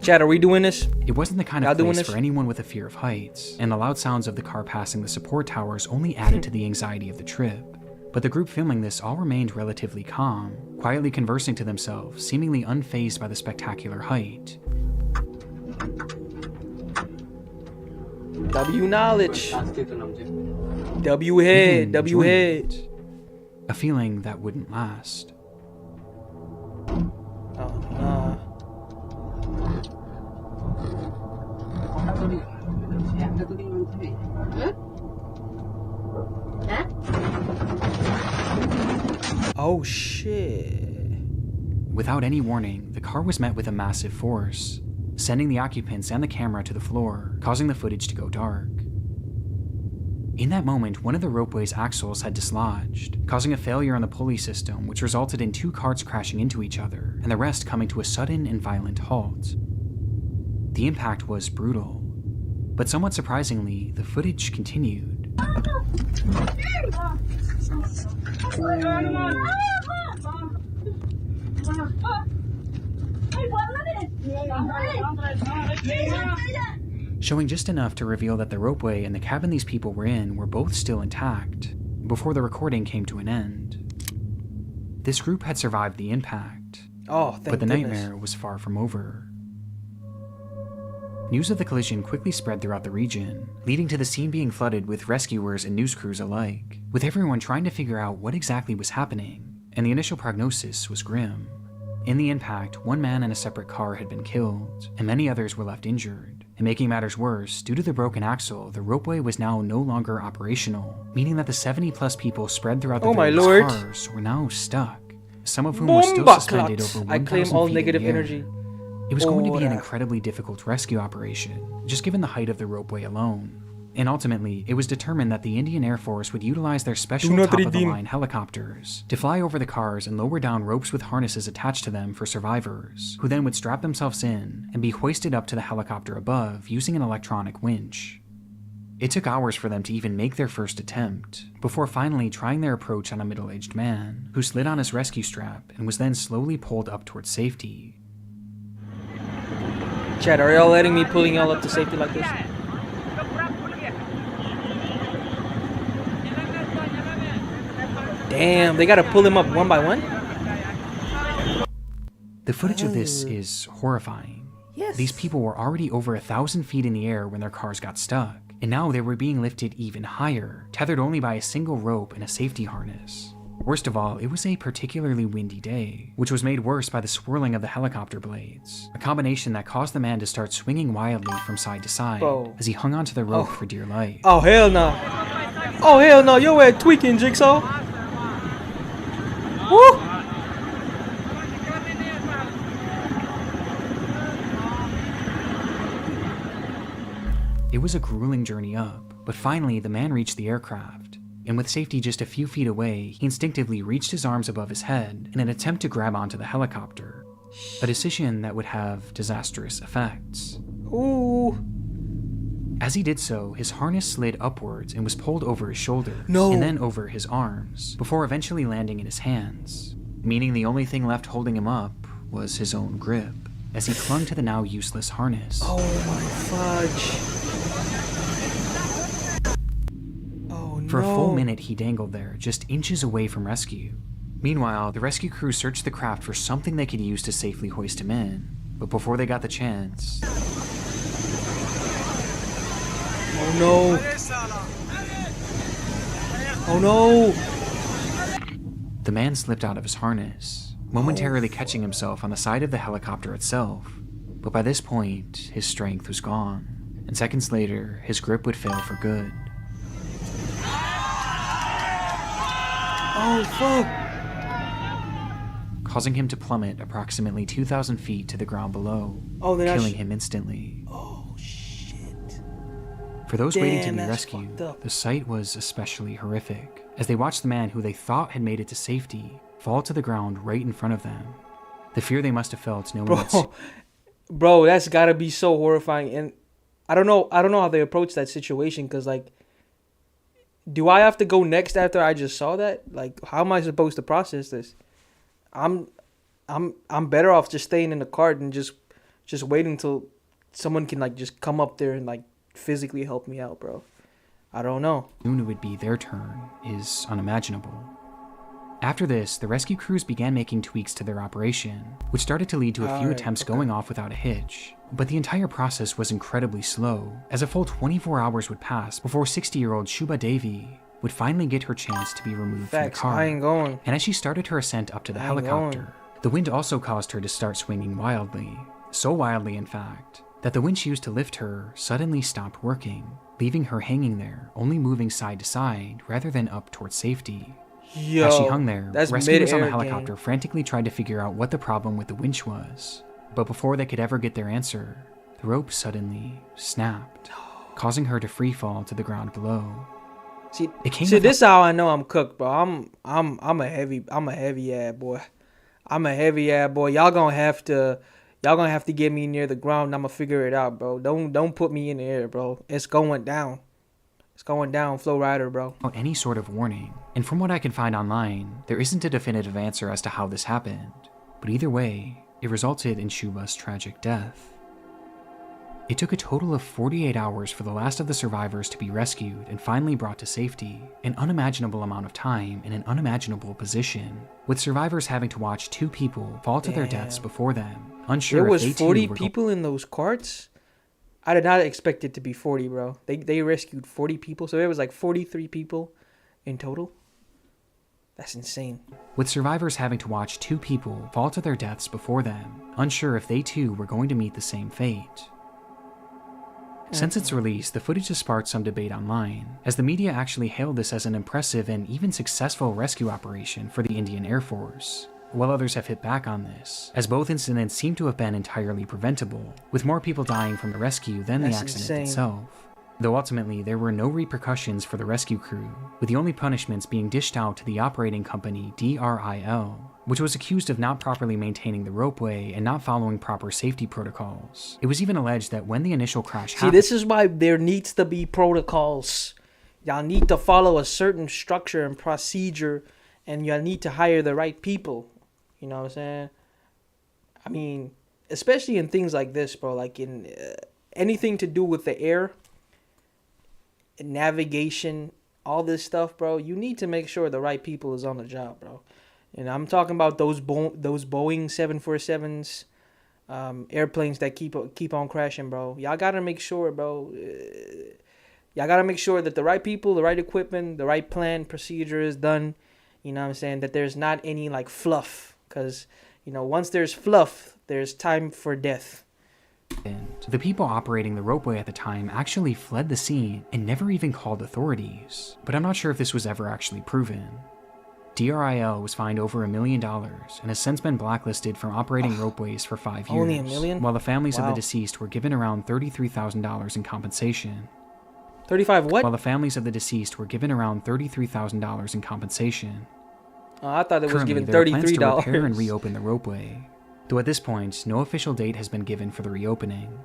Chad, are we doing this? It wasn't the kind Y'all of doing place this? for anyone with a fear of heights, and the loud sounds of the car passing the support towers only added to the anxiety of the trip. But the group filming this all remained relatively calm, quietly conversing to themselves, seemingly unfazed by the spectacular height. W knowledge. W head. Even W enjoying head. it. A feeling that wouldn't last. Oh nah. Oh shit. Without any warning, the car was met with a massive force, sending the occupants and the camera to the floor, causing the footage to go dark. In that moment, one of the ropeway's axles had dislodged, causing a failure on the pulley system, which resulted in 2 carts crashing into each other, and the rest coming to a sudden and violent halt. The impact was brutal. But somewhat surprisingly, the footage continued. Showing just enough to reveal that the ropeway and the cabin these people were in were both still intact, before the recording came to an end. This group had survived the impact, Oh, thank but the goodness. nightmare was far from over. News of the collision quickly spread throughout the region, leading to the scene being flooded with rescuers and news crews alike, with everyone trying to figure out what exactly was happening, and the initial prognosis was grim. In the impact, one man in a separate car had been killed, and many others were left injured. And making matters worse, due to the broken axle, the ropeway was now no longer operational, meaning that the 70-plus people spread throughout the Oh my various lord. cars were now stuck, some of whom were still Bomba suspended clots. over I 1,000 claim all feet in negative the air. energy. It was going to be an Ora. incredibly difficult rescue operation, just given the height of the ropeway alone. And ultimately, it was determined that the Indian Air Force would utilize their special Do not redeem. top-of-the-line helicopters to fly over the cars and lower down ropes with harnesses attached to them for survivors, who then would strap themselves in and be hoisted up to the helicopter above using an electronic winch. It took hours for them to even make their first attempt, before finally trying their approach on a middle-aged man, who slid on his rescue strap and was then slowly pulled up towards safety. Chad, are y'all letting me pulling y'all up to safety like this? Damn, they gotta pull him up one by one? The footage of this is horrifying. Yes. These people were already over 1,000 feet in the air when their cars got stuck, and now they were being lifted even higher, tethered only by a single rope and a safety harness. Worst of all, it was a particularly windy day, which was made worse by the swirling of the helicopter blades, a combination that caused the man to start swinging wildly from side to side Bro. as he hung onto the rope for dear life. Oh hell no. Oh hell no, yo at tweaking, Jigsaw. Woo! It was a grueling journey up, but finally the man reached the aircraft, and with safety just a few feet away, he instinctively reached his arms above his head in an attempt to grab onto the helicopter, a decision that would have disastrous effects. Ooh. As he did so, his harness slid upwards and was pulled over his shoulder, No. and then over his arms, before eventually landing in his hands, meaning the only thing left holding him up was his own grip, as he clung to the now useless harness. Oh my fudge. Oh no. For a full minute, he dangled there, just inches away from rescue. Meanwhile, the rescue crew searched the craft for something they could use to safely hoist him in. But before they got the chance, Oh no. Oh no. the man slipped out of his harness, momentarily catching himself on the side of the helicopter itself. But by this point, his strength was gone, and seconds later, his grip would fail for good. Oh fuck. Causing him to plummet approximately 2,000 feet to the ground below, Oh, then killing him instantly. Oh shit. For those waiting to Damn, be that's rescued, fucked up. the sight was especially horrific, as they watched the man who they thought had made it to safety fall to the ground right in front of them. The fear they must have felt knowing that Bro, that's gotta be so horrifying. And I don't know how they approach that situation, because like, do I have to go next after I just saw that? Like, how am I supposed to process this? I'm better off just staying in the car and just waiting till someone can like just come up there and like physically help me out, bro. I don't know. soon it would be their turn is unimaginable. After this, the rescue crews began making tweaks to their operation, which started to lead to a few Alright, attempts okay. going off without a hitch. But the entire process was incredibly slow, as a full 24 hours would pass before 60-year-old Shubha Devi would finally get her chance to be removed Facts. from the car. I ain't going. And as she started her ascent up to the I ain't helicopter, going. the wind also caused her to start swinging wildly. So wildly, in fact, that the winch used to lift her suddenly stopped working, leaving her hanging there, only moving side to side rather than up towards safety. Yo, As she hung there, that's rescuers on the mid-air helicopter game. frantically tried to figure out what the problem with the winch was. But before they could ever get their answer, the rope suddenly snapped, causing her to free fall to the ground below. See, It came see, with this is how I know I'm cooked, bro. I'm a heavy ad boy. I'm a heavy ad boy. Y'all gonna have to Y'all gonna have to get me near the ground. I'ma figure it out, bro. Don't put me in the air, bro. It's going down. It's going down, Flow Rider, bro. Without any sort of warning. And from what I can find online, there isn't a definitive answer as to how this happened. But either way, it resulted in Shuba's tragic death. It took a total of 48 hours for the last of the survivors to be rescued and finally brought to safety, an unimaginable amount of time in an unimaginable position, with survivors having to watch 2 people fall to their deaths before them, unsure There if was they 40 too were people in those carts? I did not expect it to be 40, bro. They rescued 40 people, so there was like 43 people in total. That's insane. With survivors having to watch 2 people fall to their deaths before them, unsure if they too were going to meet the same fate. Since its release, the footage has sparked some debate online, as the media actually hailed this as an impressive and even successful rescue operation for the Indian Air Force, while others have hit back on this, as both incidents seem to have been entirely preventable, with more people dying from the rescue than the That's accident insane. itself. Though ultimately there were no repercussions for the rescue crew, with the only punishments being dished out to the operating company DRIL, which was accused of not properly maintaining the ropeway and not following proper safety protocols. It was even alleged that when the initial crash See, happened, this is why there needs to be protocols. Y'all need to follow a certain structure and procedure, and y'all need to hire the right people. You know what I'm saying? I mean, especially in things like this, bro, like in anything to do with the air, navigation, all this stuff, bro, you need to make sure the right people is on the job, bro. And I'm talking about those Boeing 747s, airplanes that keep on crashing, bro. Y'all gotta make sure, bro. Y'all gotta make sure that the right people, the right equipment, the right plan, procedure is done. You know what I'm saying? That there's not any like fluff, because you know once there's fluff, there's time for death. the people operating the ropeway at the time actually fled the scene and never even called authorities. But I'm not sure if this was ever actually proven. DRIL was fined over $1 million and has since been blacklisted from operating ropeways for 5 years. Only $1 million? While the families of Wow. the deceased were given around $33,000 in compensation. 35 what? While the families of the deceased were given around $33,000 in compensation. Oh, I thought it was Currently, given there are plans to $33. repair and reopen the ropeway. Though at this point, no official date has been given for the reopening.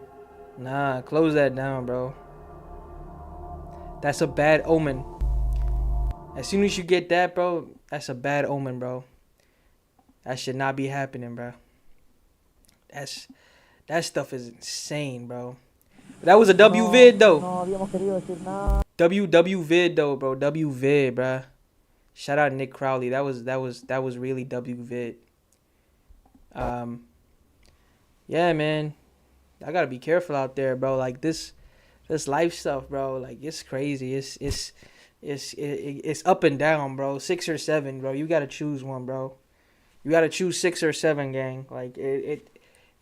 Nah, close that down, bro. That's a bad omen. As soon as you get that, bro, that's a bad omen, bro. That should not be happening, bro. That stuff is insane, bro. That was a WVid though. WVid though, bro. WVid, bro. Shout out Nick Crowley. That was really WVid. Yeah, man. I gotta be careful out there, bro. Like this life stuff, bro. Like it's crazy. It's up and down, bro. 6 or 7, bro. You gotta choose one, bro. You gotta choose 6 or 7, gang. Like it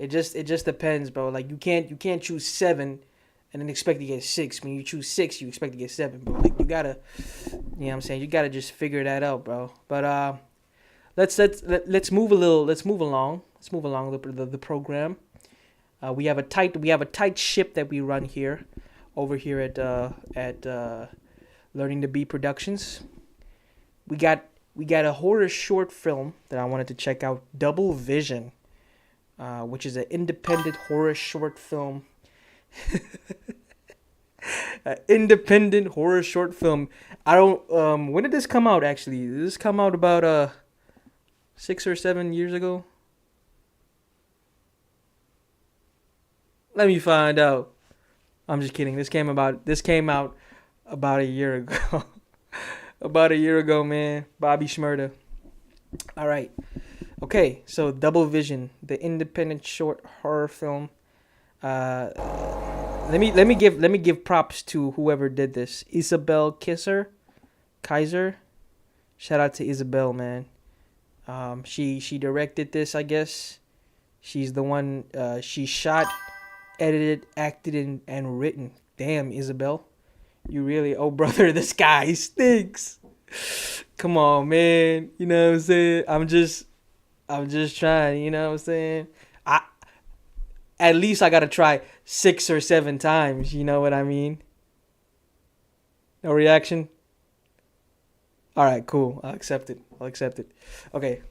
just depends, bro. Like you can't choose 7 and then expect to get 6. When you choose 6, you expect to get 7, bro. Like you gotta, you know what I'm saying? You gotta just figure that out, bro. But let's move along. Let's move along the program. We have a tight ship that we run here, over here at Learning to Be Productions. We got a horror short film that I wanted to check out, Double Vision, which is an independent horror short film. An independent horror short film. I don't. When did this come out? Actually, did this come out about 6 or 7 years ago? Let me find out. I'm just kidding. This came out about a year ago. About a year ago, man. Bobby Shmurda. All right. Okay, so Double Vision, the independent short horror film. Let me give props to whoever did this. Isabel Kaiser. Shout out to Isabel, man. She directed this, I guess. She's the one. She shot, edited, acted, and written. Damn, Isabel. You really, oh brother, this guy stinks. Come on, man. You know what I'm saying? I'm just trying, you know what I'm saying? At least I gotta try 6 or 7 times, you know what I mean? No reaction? Alright, cool. I'll accept it. Okay.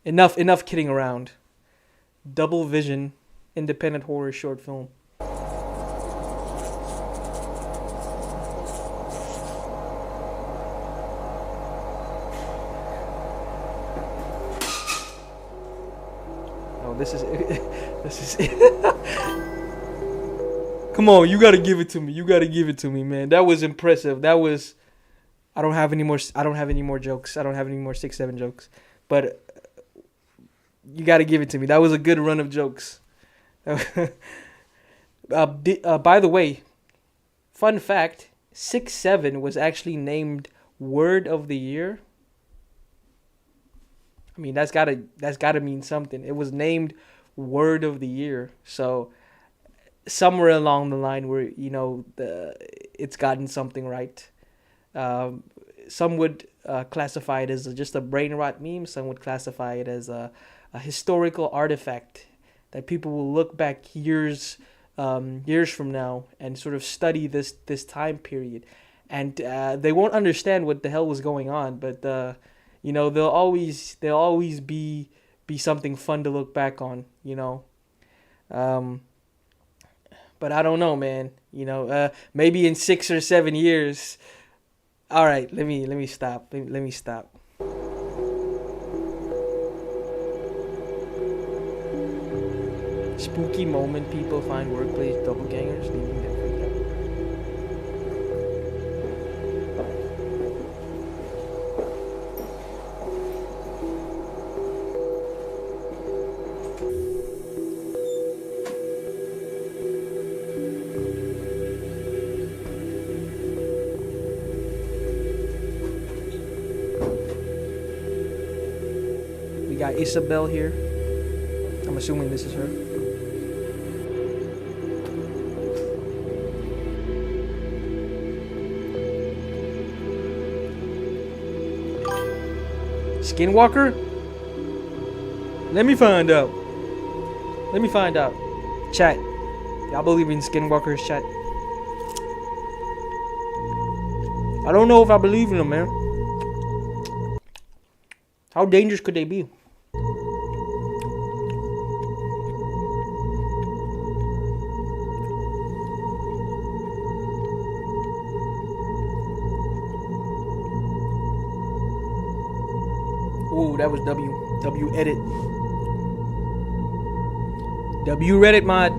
Enough kidding around. Double Vision independent horror short film. Oh, this is this is Come on, you gotta give it to me. You gotta give it to me, man. That was impressive. That was. I don't have any more jokes. I don't have any more 6-7 jokes. But you gotta give it to me. That was a good run of jokes. By the way, fun fact: 6-7 was actually named Word of the Year. I mean, that's gotta mean something. It was named Word of the Year. So somewhere along the line, where it's gotten something right. Some would classify it as just a brain rot meme. Some would classify it as a historical artifact that people will look back years from now and sort of study this time period, and they won't understand what the hell was going on. But they'll always be something fun to look back on. But I don't know, man. Maybe in 6 or 7 years. All right, let me stop. Let me stop. Spooky moment. People find workplace doppelgangers, leaving them freaked out. We got Isabel here. I'm assuming this is her. Skinwalker? Let me find out. Chat. Y'all believe in skinwalkers, chat? I don't know if I believe in them, man. How dangerous could they be? Ooh, that was W edit. W Reddit mod.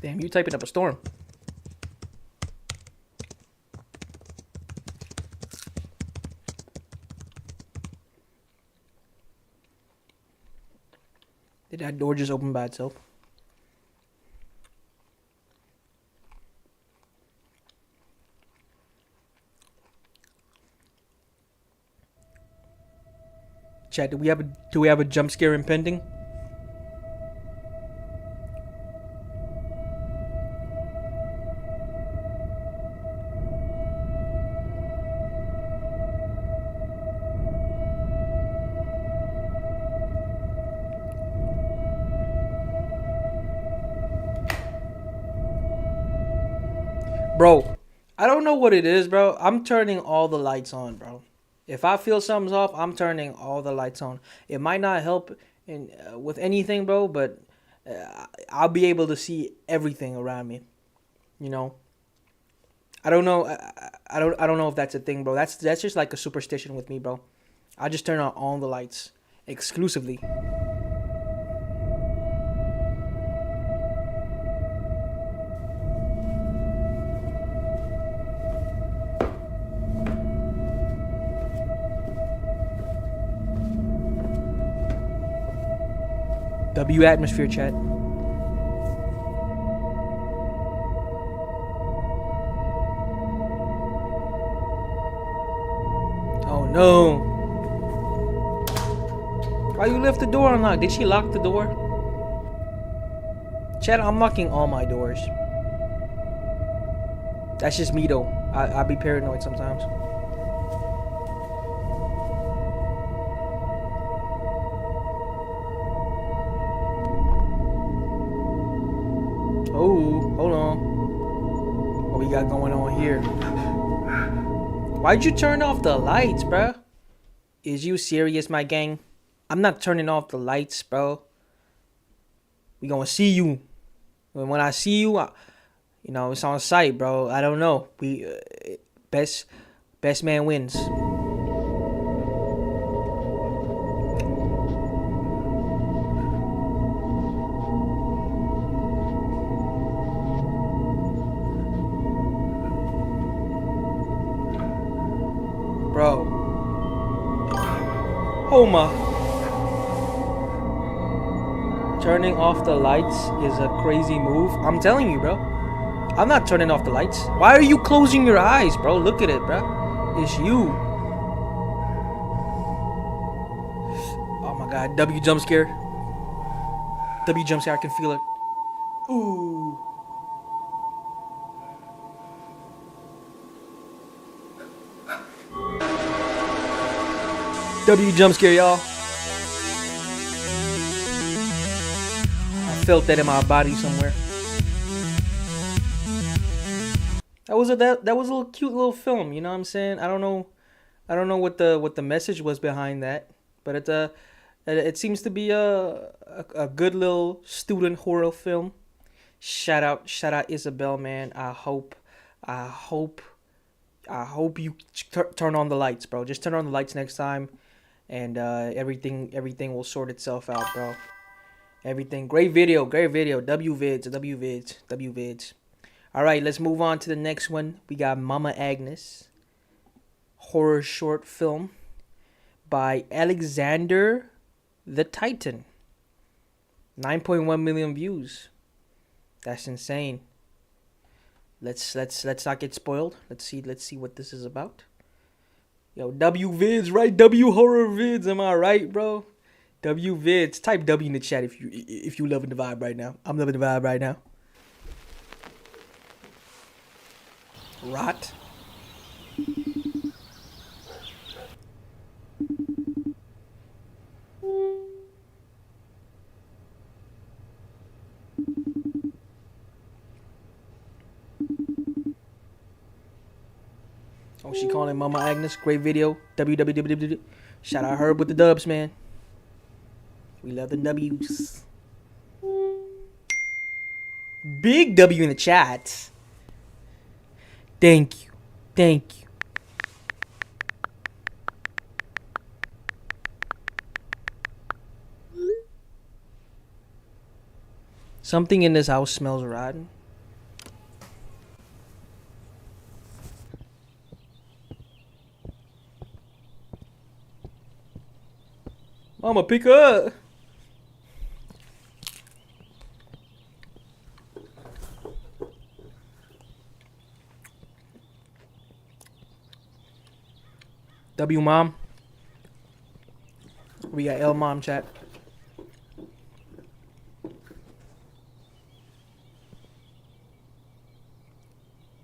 Damn, you typing up a storm. Did that door just open by itself? Chat, do we have a jump scare impending? Bro, I don't know what it is, bro. I'm turning all the lights on, bro. If I feel something's off, I'm turning all the lights on. It might not help with anything, bro, but I'll be able to see everything around me. I don't know. I don't know if that's a thing, bro. That's just like a superstition with me, bro. I just turn on all the lights exclusively. W atmosphere, chat. Oh no. Why you left the door unlocked? Did she lock the door? Chad, I'm locking all my doors. That's just me though. I be paranoid sometimes. Oh, hold on. What we got going on here? Why'd you turn off the lights, bruh? Is you serious, my gang? I'm not turning off the lights, bro. We gonna see you. When I see you, you know, it's on sight, bro. I don't know. We best man wins. Bro. Oh my. Turning off the lights is a crazy move. I'm telling you, bro. I'm not turning off the lights. Why are you closing your eyes, bro? Look at it, bro. It's you. Oh my god. W jump scare. W jump scare. I can feel it. Ooh. W jump scare, y'all. I felt that in my body somewhere. That was a little cute little film, you know what I'm saying? I don't know what the message was behind that, but it seems to be a good little student horror film. Shout out Isabel, man. I hope you turn on the lights, bro. Just turn on the lights next time, and everything will sort itself out, bro. Everything. Great video. WVids. All right, let's move on to the next one. We got Mama Agnes, horror short film by Alexander the Titan. 9.1 million views. That's insane. Let's not get spoiled. Let's see what this is about. Yo, WVids, right? W horror vids. Am I right, bro? WVids. Type W in the chat if you loving the vibe right now. I'm loving the vibe right now. Rot. Oh, she calling Mama Agnes. Great video. www. Shout out Herb with the dubs, man. We love the W's. Big W in the chat. Thank you. Something in this house smells rotten. Mama, pick up. W mom. We got L mom chat.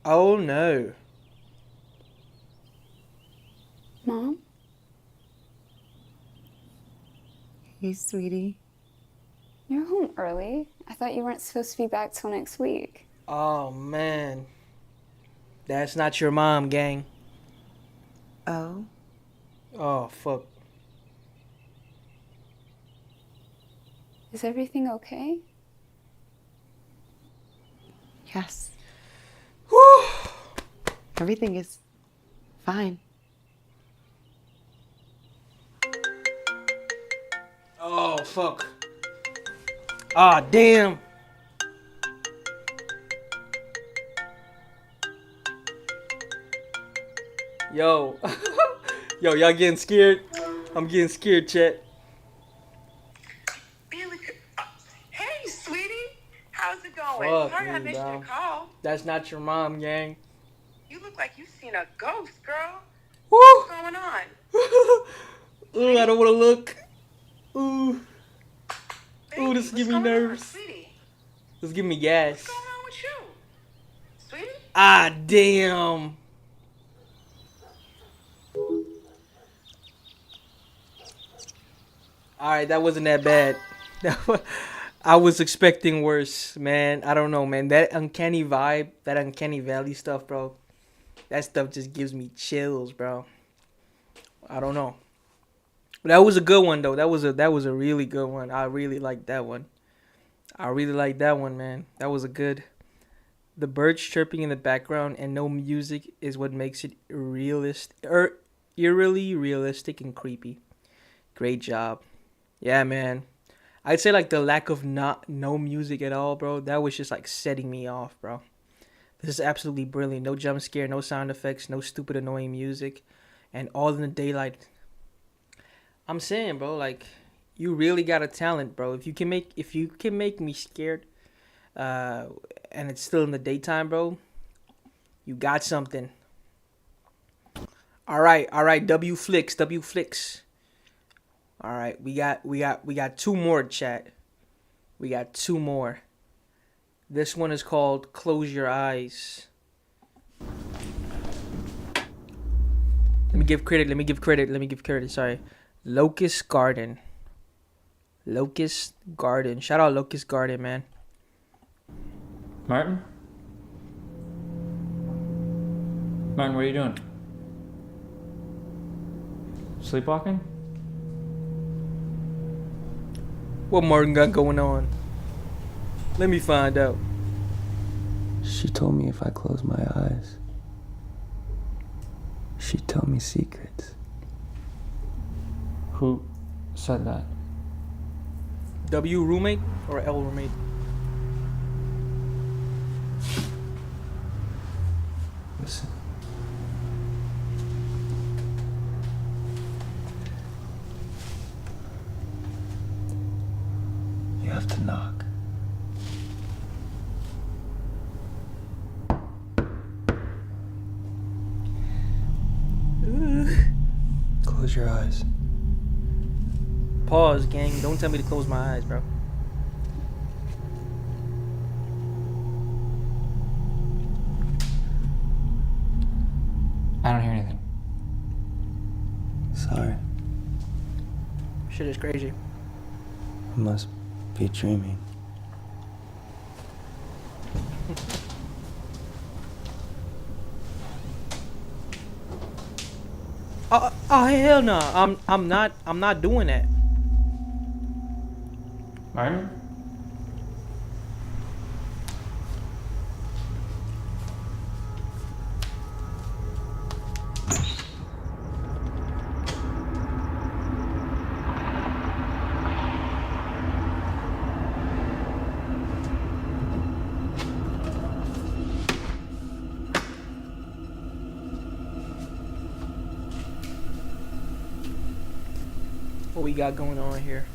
Oh no. Mom? Hey, sweetie. You're home early. I thought you weren't supposed to be back till next week. Oh man. That's not your mom, gang. Oh? Oh fuck. Is everything okay? Yes. Whew. Everything is fine. Oh fuck. Ah damn. Yo. Yo, y'all getting scared? I'm getting scared, chat. Hey, sweetie. How's it going? Fuck Sorry I me, missed bro. your call. That's not your mom, gang. You look like you've seen a ghost, girl. Woo! What's going on? Ooh, I don't want to look. Ooh. Baby, Ooh, this what's give me going on, nerves. sweetie? Just give me gas. What's going on with you? Sweetie? Ah, damn. Alright, that wasn't that bad. I was expecting worse, man. I don't know, man. That uncanny vibe, that uncanny valley stuff, bro. That stuff just gives me chills, bro. I don't know. That was a good one, though. That was a really good one. I really liked that one. I really liked that one, man. That was a good. The birds chirping in the background and no music is what makes it eerily realistic and creepy. Great job. Yeah, man. I'd say like the lack of no music at all, bro. That was just like setting me off, bro. This is absolutely brilliant. No jump scare, no sound effects, no stupid annoying music, and all in the daylight. I'm saying, bro, like you really got a talent, bro. If you can make me scared, and it's still in the daytime, bro, you got something. All right. W Flicks. All right, we got two more, chat. We got two more. This one is called Close Your Eyes. Let me give credit. Sorry. Locust Garden. Shout out Locust Garden, man. Martin, what are you doing? Sleepwalking? What Martin got going on? Let me find out. She told me if I close my eyes, she'd tell me secrets. Who said that? W roommate or L roommate? Listen. You have to knock. Close your eyes. Pause, gang. Don't tell me to close my eyes, bro. I don't hear anything. Sorry. Shit is crazy. I must be dreaming. Oh hell no! I'm not doing that. Martin? What we got going on here?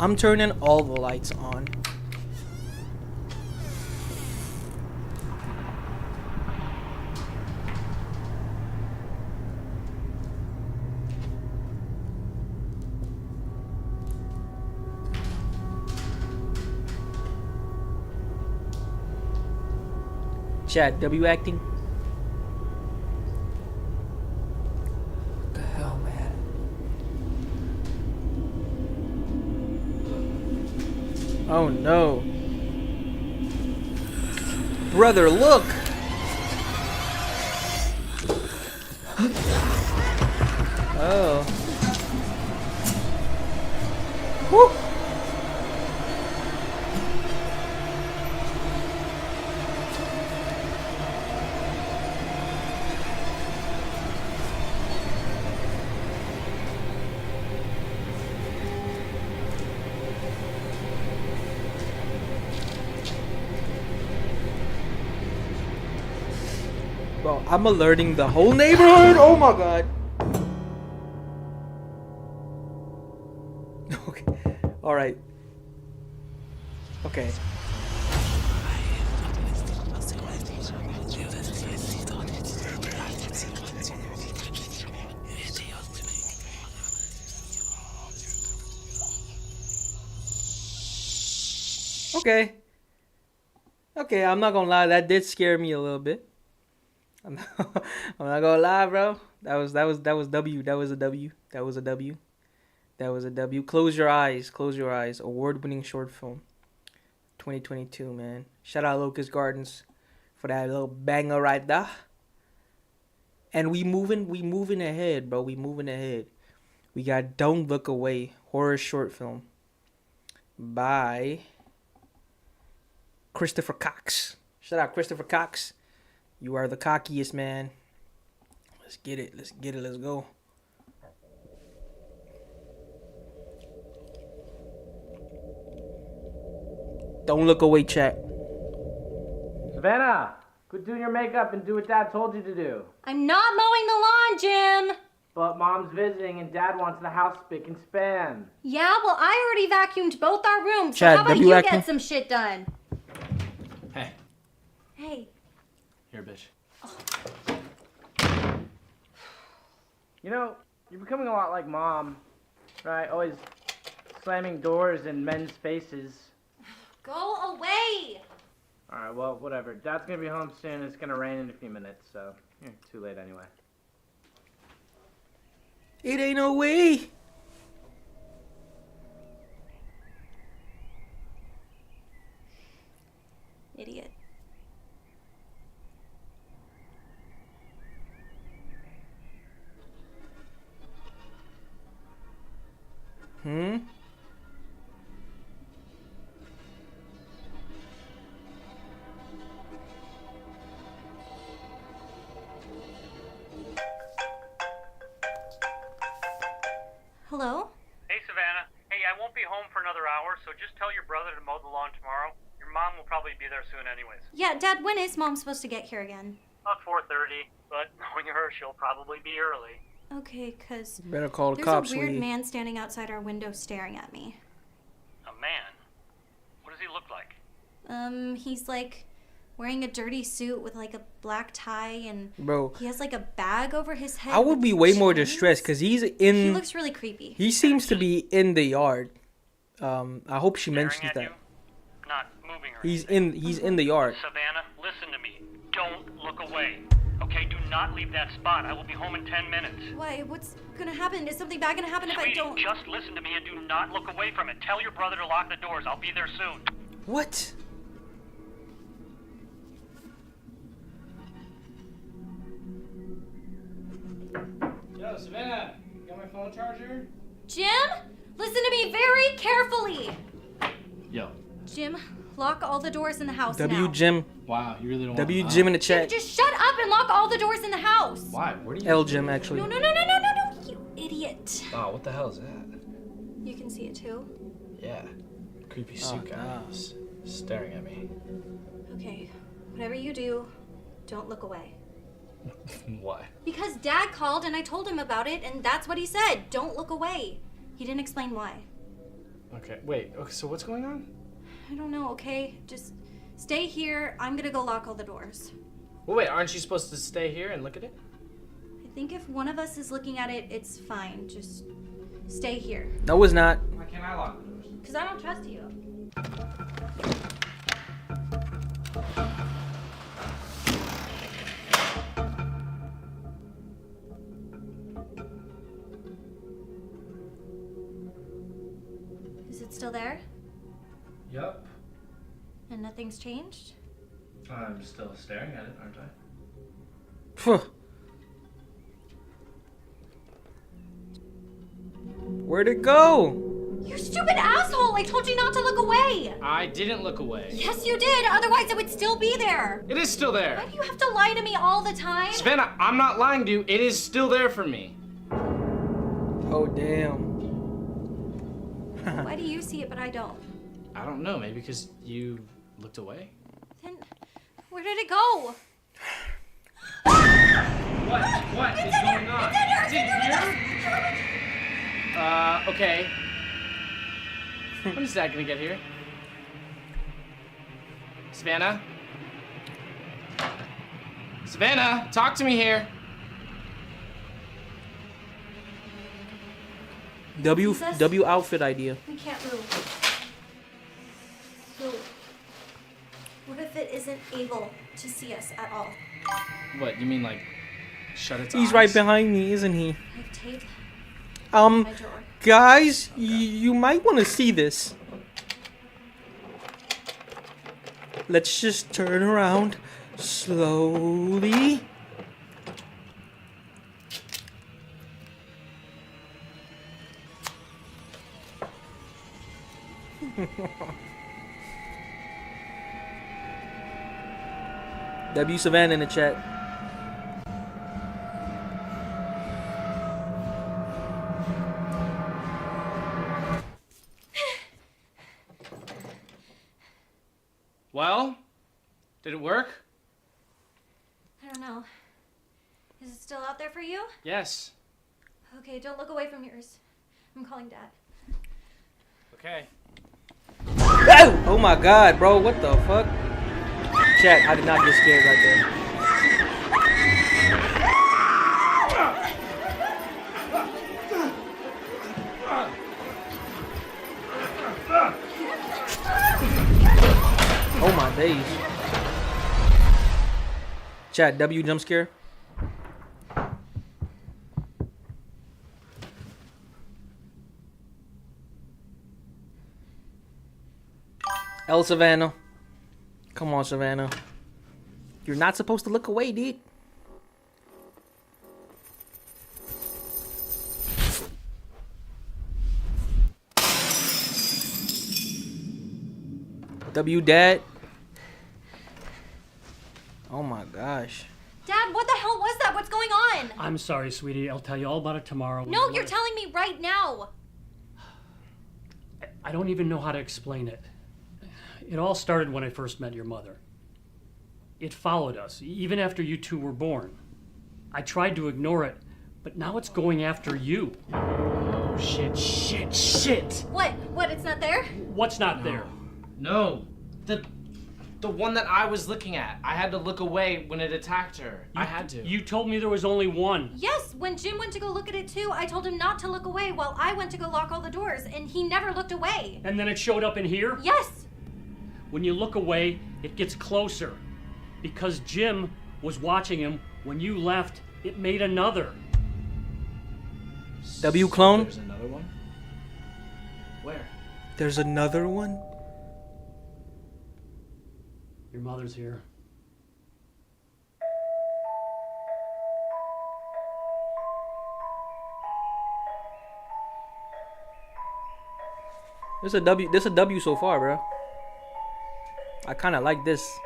I'm turning all the lights on. Chat, W acting? What the hell, man? Oh no. Brother, look! Oh. Woo! Bro, I'm alerting the whole neighborhood. Oh my god. Okay. All right. Okay. Okay. Okay, I'm not gonna lie, that did scare me a little bit. I'm not gonna lie, bro. That was W. That was a W. That was a W. That was a W. Close your eyes. Close your eyes. Award-winning short film. 2022, man. Shout out Locust Gardens for that little banger right there. And we moving ahead, bro. We moving ahead. We got Don't Look Away, horror short film by Christopher Cox. Shout out Christopher Cox. You are the cockiest, man. Let's get it. Let's get it. Let's go. Don't look away, chat. Savannah, quit doing your makeup and do what Dad told you to do. I'm not mowing the lawn, Jim. But Mom's visiting and Dad wants the house spick and span. Yeah, well, I already vacuumed both our rooms. Chad, so how about W you vacuum? get some shit done? Hey, Hey. here, bitch. You know, you're becoming a lot like Mom, right? Always slamming doors in men's faces. Go away. Alright, well, whatever. Dad's gonna be home soon. It's gonna rain in a few minutes, so too late anyway. It ain't no way. Idiot. Hello? Hey, Savannah. Hey, I won't be home for another hour, so just tell your brother to mow the lawn tomorrow. Your mom will probably be there soon anyways. Yeah, Dad, when is Mom supposed to get here again? About 4:30, but knowing her, she'll probably be early. Okay, 'cause Better call the there's cops, a weird Lee. man standing outside our window staring at me. A man? What does he look like? He's like wearing a dirty suit with like a black tie and Bro, he has like a bag over his head. I would with be way more chains. distressed because he's He in. looks really creepy. He seems to be in the yard. I hope she mentions Staring at that. you? Not moving or He's anything. in the yard. Savannah, listen to me. Don't look away. Okay, do not leave that spot. I will be home in 10 minutes. Why? What's gonna happen? Is something bad gonna happen if I Sweetie, don't? just listen to me and do not look away from it. Tell your brother to lock the doors. I'll be there soon. What? Yo, Savannah, you got my phone charger? Jim, listen to me very carefully. Yo. Jim, lock all the doors in the house W now. Jim. Wow, you really don't W want Jim in the chat. Just shut up and lock all the doors in the house. Why? Where do you... L Jim actually. No, you idiot. Wow, what the hell is that? You can see it too. Yeah. Creepy suit guy. He's staring at me. Okay, whatever you do, don't look away. Why? Because Dad called and I told him about it, and that's what he said. Don't look away. He didn't explain why. Okay, wait. Okay, so what's going on? I don't know, okay? Just stay here. I'm gonna go lock all the doors. Well, wait, aren't you supposed to stay here and look at it? I think if one of us is looking at it, it's fine. Just stay here. No, it's not. Why can't I lock the doors? Because I don't trust you. Is it still there? Yup. And nothing's changed? I'm still staring at it, aren't I? Phew. Where'd it go? You stupid asshole! I told you not to look away! I didn't look away. Yes, you did! Otherwise, it would still be there! It is still there. Why do you have to lie to me all the time? Savannah, I'm not lying to you. It is still there for me. Oh, damn. Why do you see it but I don't? I don't know. Maybe because you looked away? Then, where did it go? What is going on? Is it here? Okay. When is Dad gonna get here? Savannah? Savannah, talk to me here. W outfit idea. We can't move. Move. What if it isn't able to see us at all? What, you mean like shut its eyes? He's right behind me, isn't he? I have tape in my drawer. Guys, you might want to see this. Let's just turn around slowly. W Savannah in the chat. Well, did it work? I don't know. Is it still out there for you? Yes. Okay, don't look away from yours. I'm calling Dad. Okay. Oh my god, bro, what the fuck? Chat, I did not get scared right there. Oh my days. Chat, W jump scare. El Savannah. Come on, Savannah. You're not supposed to look away, dude. W Dad. Oh my gosh. Dad, what the hell was that? What's going on? I'm sorry, sweetie. I'll tell you all about it tomorrow. No, you're telling me right now. I don't even know how to explain it. It all started when I first met your mother. It followed us, even after you two were born. I tried to ignore it, but now it's going after you. Oh, shit. What? What? It's not there? What's not there? No. The one that I was looking at. I had to look away when it attacked her. I had to. You told me there was only one. Yes, when Jim went to go look at it too, I told him not to look away while I went to go lock all the doors, and he never looked away. And then it showed up in here? Yes. When you look away, it gets closer. Because Jim was watching him, when you left, it made another. W clone? There's another one? Where? There's another one? Your mother's here. There's a W so far, bro. I kind of like this.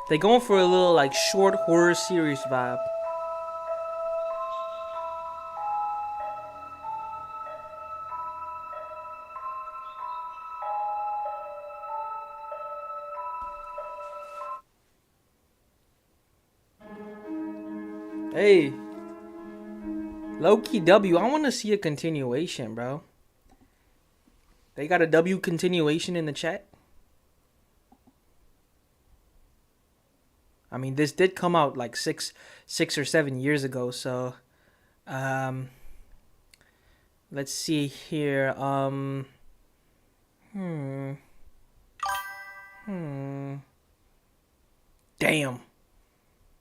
They going for a little like short horror series vibe. Hey, low-key W, I want to see a continuation, bro. They got a W continuation in the chat. I mean, this did come out like six or 7 years ago, so let's see here. Damn.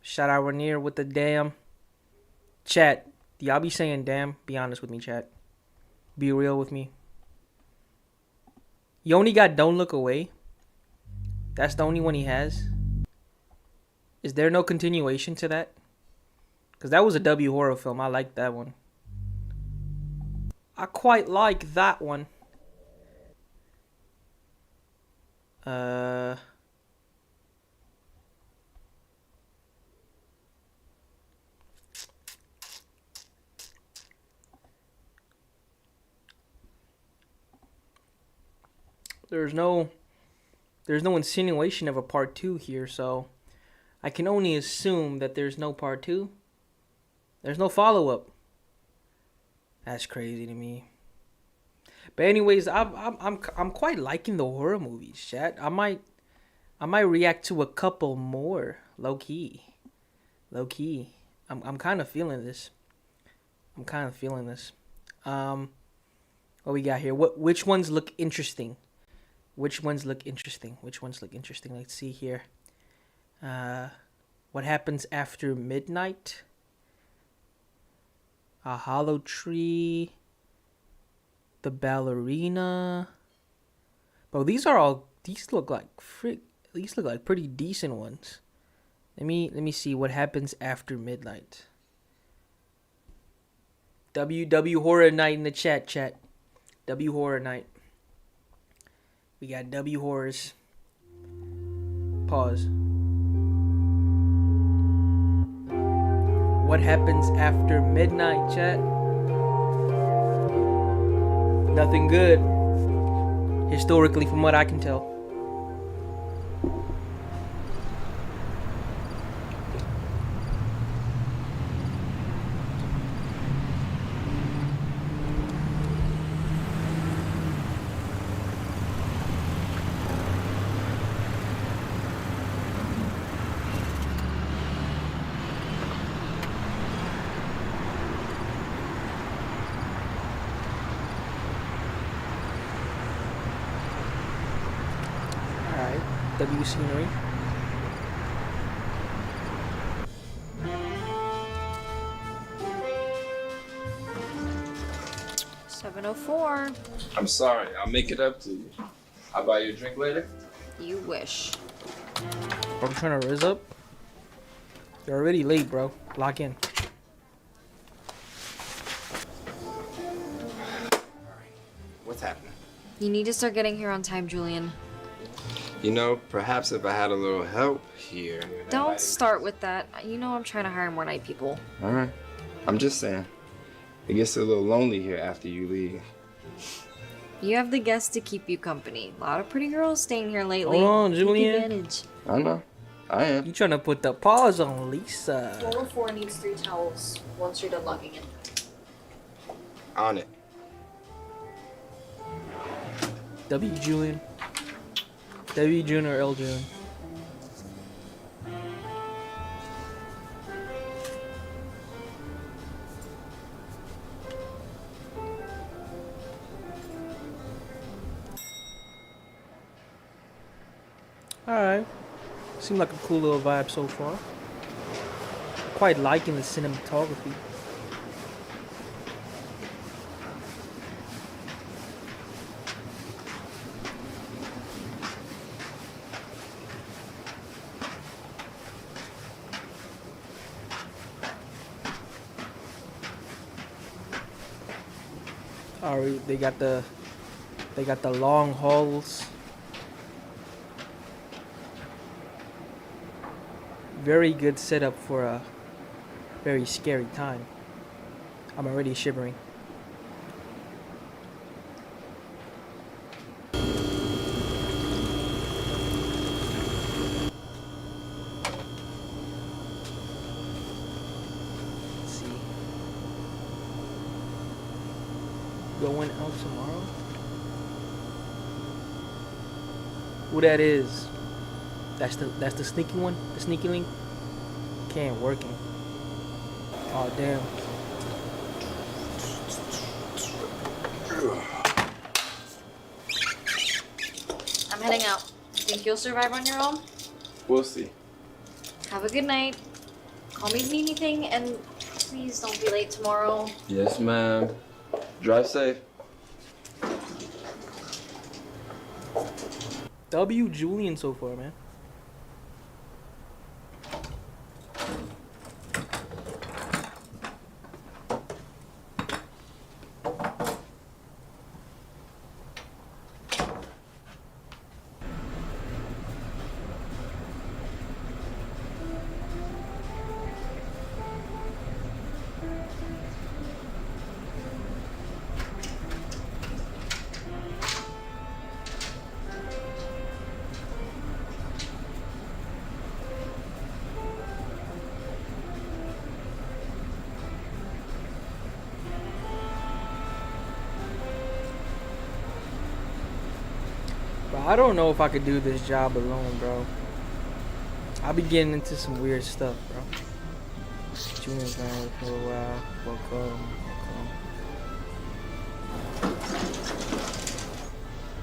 Shout out Rainier with the damn. Chat, y'all be saying damn? Be honest with me, chat. Be real with me. You only got Don't Look Away. That's the only one he has. Is there no continuation to that? Because that was a W horror film. I like that one. I quite like that one. There's no insinuation of a part 2 here, so I can only assume that there's no part 2. There's no follow-up. That's crazy to me. But anyways, I'm quite liking the horror movies, chat. I might react to a couple more, low key. I'm kind of feeling this. What we got here? Which ones look interesting? Which ones look interesting? Let's see here. What happens after midnight? A hollow tree. The ballerina. Bro, these look like pretty decent ones. Let me see what happens after midnight. W Horror Night in the chat. W Horror Night. We got W Horrors. Pause. What happens after midnight, chat? Nothing good. Historically, from what I can tell. W scenery. $7.04. I'm sorry, I'll make it up to you. I'll buy you a drink later. You wish. I'm trying to rizz up. You're already late, bro. Lock in. What's happening? You need to start getting here on time, Julian. You know, perhaps if I had a little help here. Don't start with that. You know I'm trying to hire more night people. All right. I'm just saying. It gets a little lonely here after you leave. You have the guests to keep you company. A lot of pretty girls staying here lately. Hold on, Take Julian. advantage. I know. I am. You trying to put the pause on Lisa. 404 needs 3 towels once you're done logging in. On it. W Julian. W June or L June. Alright. Seemed like a cool little vibe so far. Quite liking the cinematography. Alright, they got the long halls. Very good setup for a very scary time. I'm already shivering. Let's see. Going out tomorrow? Who that is? That's the sneaky one? The sneaky link? Can't working. Oh damn. I'm heading out. Think you'll survive on your own? We'll see. Have a good night. Call me if you need anything, and please don't be late tomorrow. Yes, ma'am. Drive safe. W Julian so far, man. I don't know if I could do this job alone, bro. I'll be getting into some weird stuff, bro. Junior's been for a while. Welcome.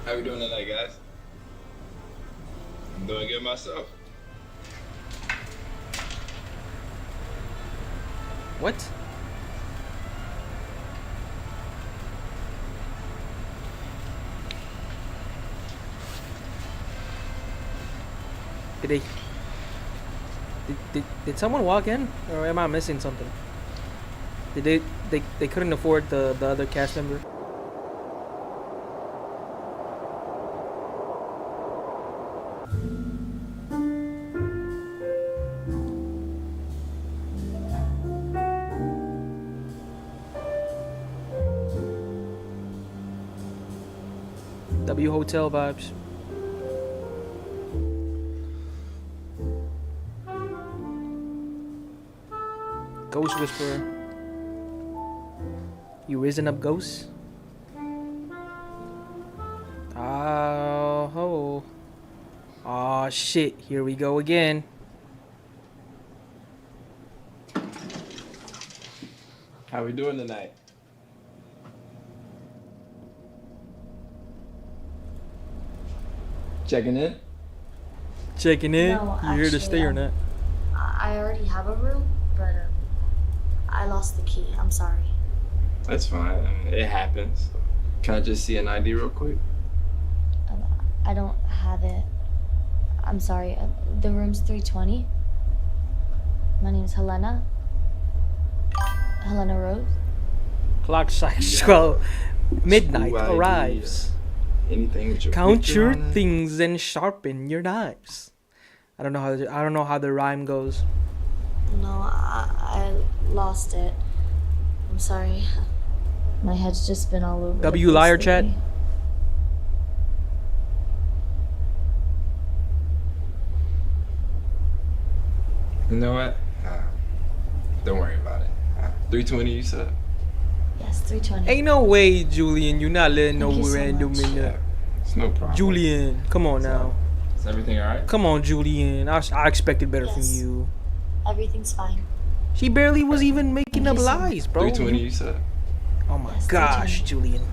How we doing tonight, guys? I'm doing good myself. What? Did someone walk in, or am I missing something? Did they couldn't afford the other cast member? W Hotel vibes. Ghost Whisperer. You risen up, ghost? Oh. Oh shit, here we go again. How we doing tonight? Checking in? Checking in? No, You here to stay or not? I already have a room, but I lost the key. I'm sorry. That's fine. I mean, it happens. Can I just see an ID real quick? I don't have it. I'm sorry. The room's 320. My name's Helena. Helena Rose. Clock strikes 12. Midnight School ID, arrives. Anything with your Count picture your on it? things and sharpen your knives. I don't know how the rhyme goes. No, I lost it. I'm sorry. My head's just been all over. W liar chat. You know what? Don't worry about it. 320 you said? Yes, 320. Ain't no way, Julian. You're not letting no Thank you so random much. in there. It's no problem. Julian, come on now. Is everything alright? Come on, Julian. I expected better from Yes. you. Everything's fine. She barely was even making up you so much. lies, bro. 320 you said? Oh my Yes, gosh, 320. Julian.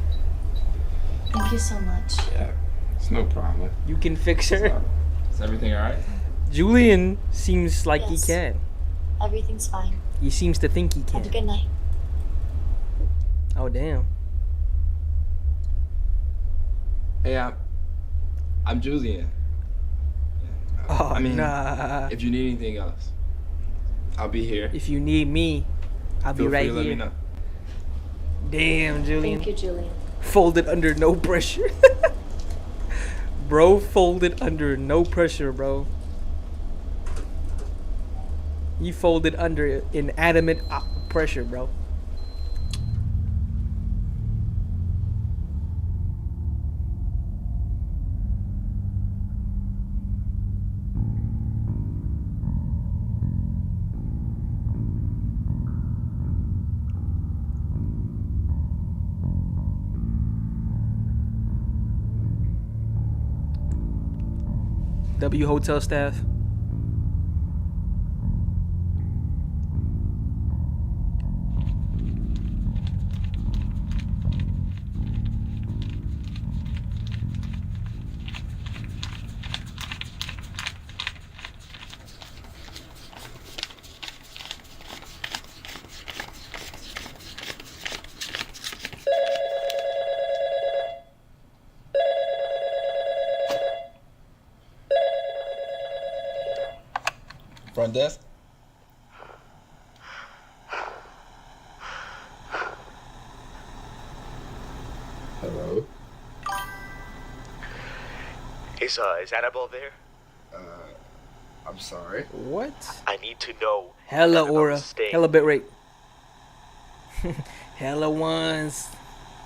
Thank you so much. Yeah. It's no problem. You can fix her. Is everything alright? Julian seems like Yes. he can. Everything's fine. He seems to think he Have a can. good night. Oh damn. Hey, I'm Julian. Oh I mean, nah. if you need anything else, I'll be here. If you need me, I'll be Feel free right to let me here. know. Damn, Julian. Thank you, Julian. Folded under no pressure. Bro folded under no pressure, bro. He folded under inanimate pressure, bro. W Hotel staff. Front desk? Hello? Is Annabelle there? I'm sorry. What? I need to know. Hella Annabelle aura. is staying. Hella bit rate. Hella ones.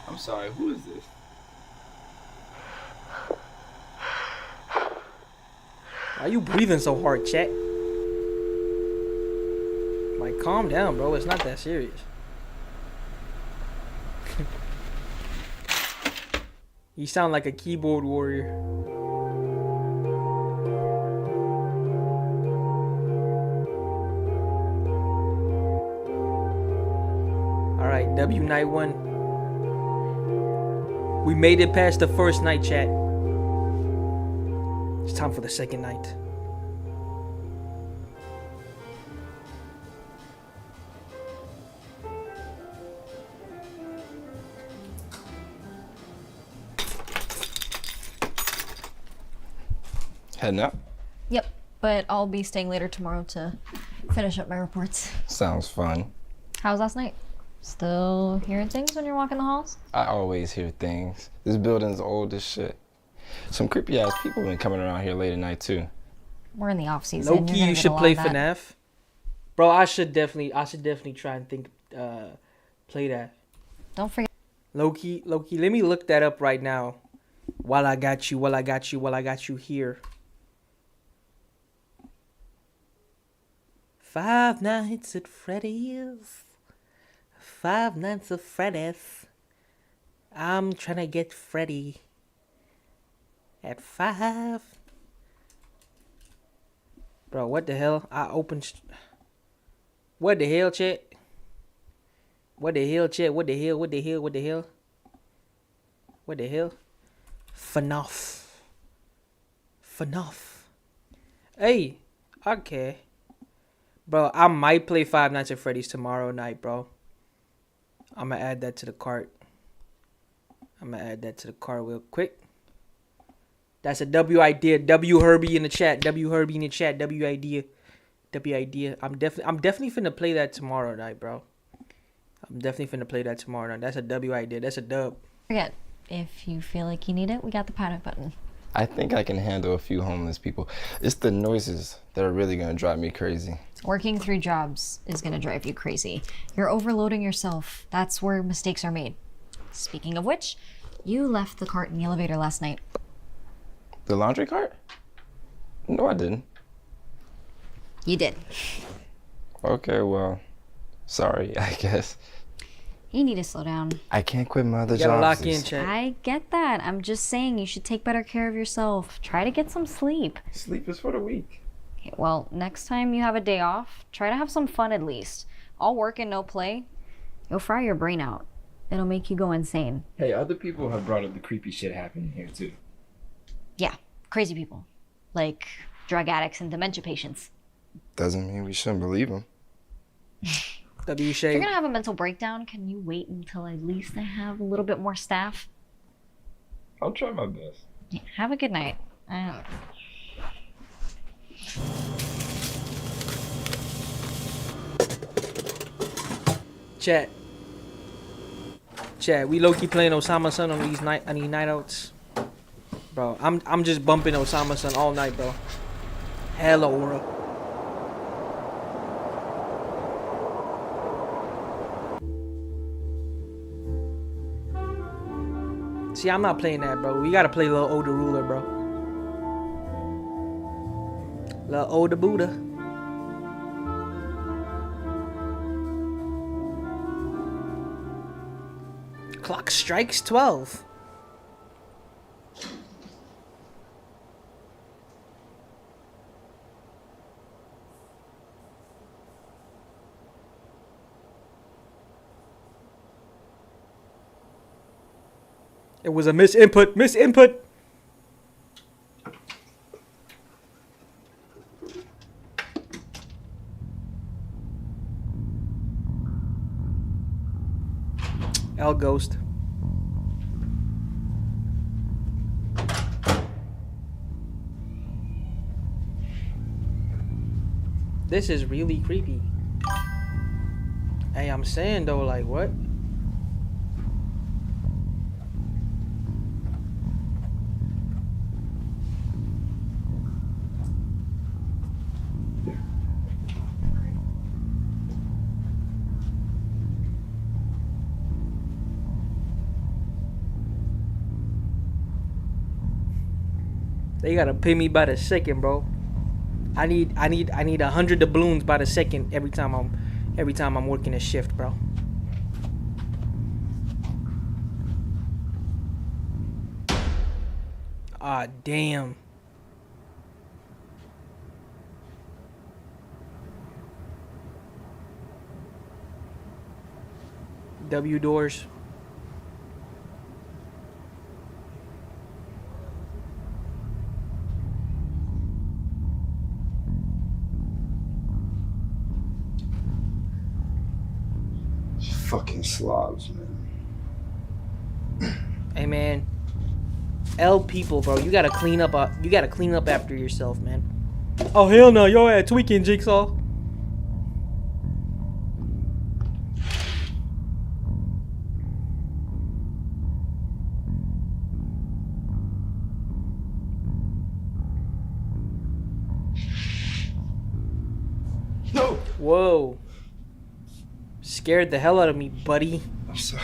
I'm sorry, who is this? Why you breathing so hard, chat? Like, calm down, bro. It's not that serious. You sound like a keyboard warrior. Alright, W night 1. We made it past the first night, chat. It's time for the second night. Heading out? Yep, but I'll be staying later tomorrow to finish up my reports. Sounds fun. How was last night? Still hearing things when you're walking the halls? I always hear things. This building's old as shit. Some creepy ass people been coming around here late at night too. We're in the off season. Low key, you should play FNAF. Bro, I should definitely try and play that. Don't forget. Low key, let me look that up right now. While I got you here. Five Nights at Freddy's. Five Nights at Freddy's. I'm trying to get Freddy at 5. Bro, what the hell? What the hell, chat? What the hell, chat? What the hell? What the hell? What the hell? What the hell? FNAF. Hey, okay. Bro, I might play Five Nights at Freddy's tomorrow night, bro. I'm gonna add that to the cart. Real quick. That's a W idea. W Herbie in the chat. W idea. I'm definitely finna play that tomorrow night, bro. That's a W idea. That's a dub. Forget. If you feel like you need it, we got the panic button. I think I can handle a few homeless people. It's the noises that are really gonna drive me crazy. Working 3 jobs is gonna drive you crazy. You're overloading yourself. That's where mistakes are made. Speaking of which, you left the cart in the elevator last night. The laundry cart? No, I didn't. You did. Okay, well, sorry, I guess. You need to slow down. I can't quit my other You gotta jobs. lock in, chat. I get that. I'm just saying you should take better care of yourself. Try to get some sleep. Sleep is for the weak. Okay, well, next time you have a day off, try to have some fun at least. All work and no play. You'll fry your brain out. It'll make you go insane. Hey, other people have brought up the creepy shit happening here too. Yeah, crazy people. Like drug addicts and dementia patients. Doesn't mean we shouldn't believe them. W If you're Shade. gonna have a mental breakdown, can you wait until at least I have a little bit more staff? I'll try my best. Yeah, have a good night. Chat, we low-key playing Osama Sun on these night outs. Bro, I'm just bumping Osama Sun all night, bro. Hella aura. See, I'm not playing that, bro. We gotta play Lil Older Ruler, bro. Lil Older Buddha. Clock strikes 12. It was a misinput. L Ghost. This is really creepy. Hey, I'm saying though, like, what? They gotta pay me by the second, bro. I need 100 doubloons by the second every time I'm working a shift, bro. Ah, damn. W doors. Fucking slobs, man. Hey man, L people, bro, you gotta clean up. You gotta clean up after yourself, man. Oh hell no, yo at tweaking, Jigsaw. No. Whoa. Scared the hell out of me, buddy. I'm sorry.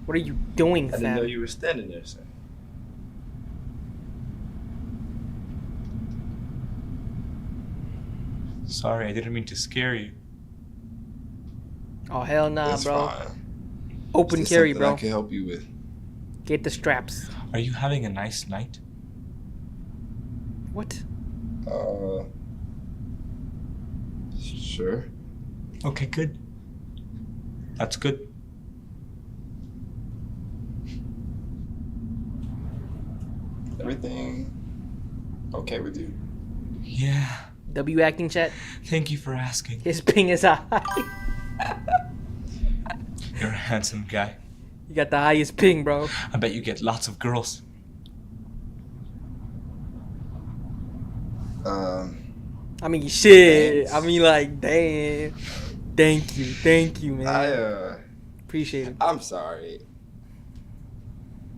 What are you doing, I didn't know fam? you were standing there, sir. Sorry, I didn't mean to scare you. Oh hell nah, It's bro. fine. Open Is there carry, something bro. I can help you with. Get the straps. Are you having a nice night? What? Sure. Okay, good. That's good. Everything okay with you? Yeah. W acting chat. Thank you for asking. His ping is high. You're a handsome guy. You got the highest ping, bro. I bet you get lots of girls. I mean, shit. Thanks. I mean, like, damn. Thank you, man. Appreciate it. I'm sorry.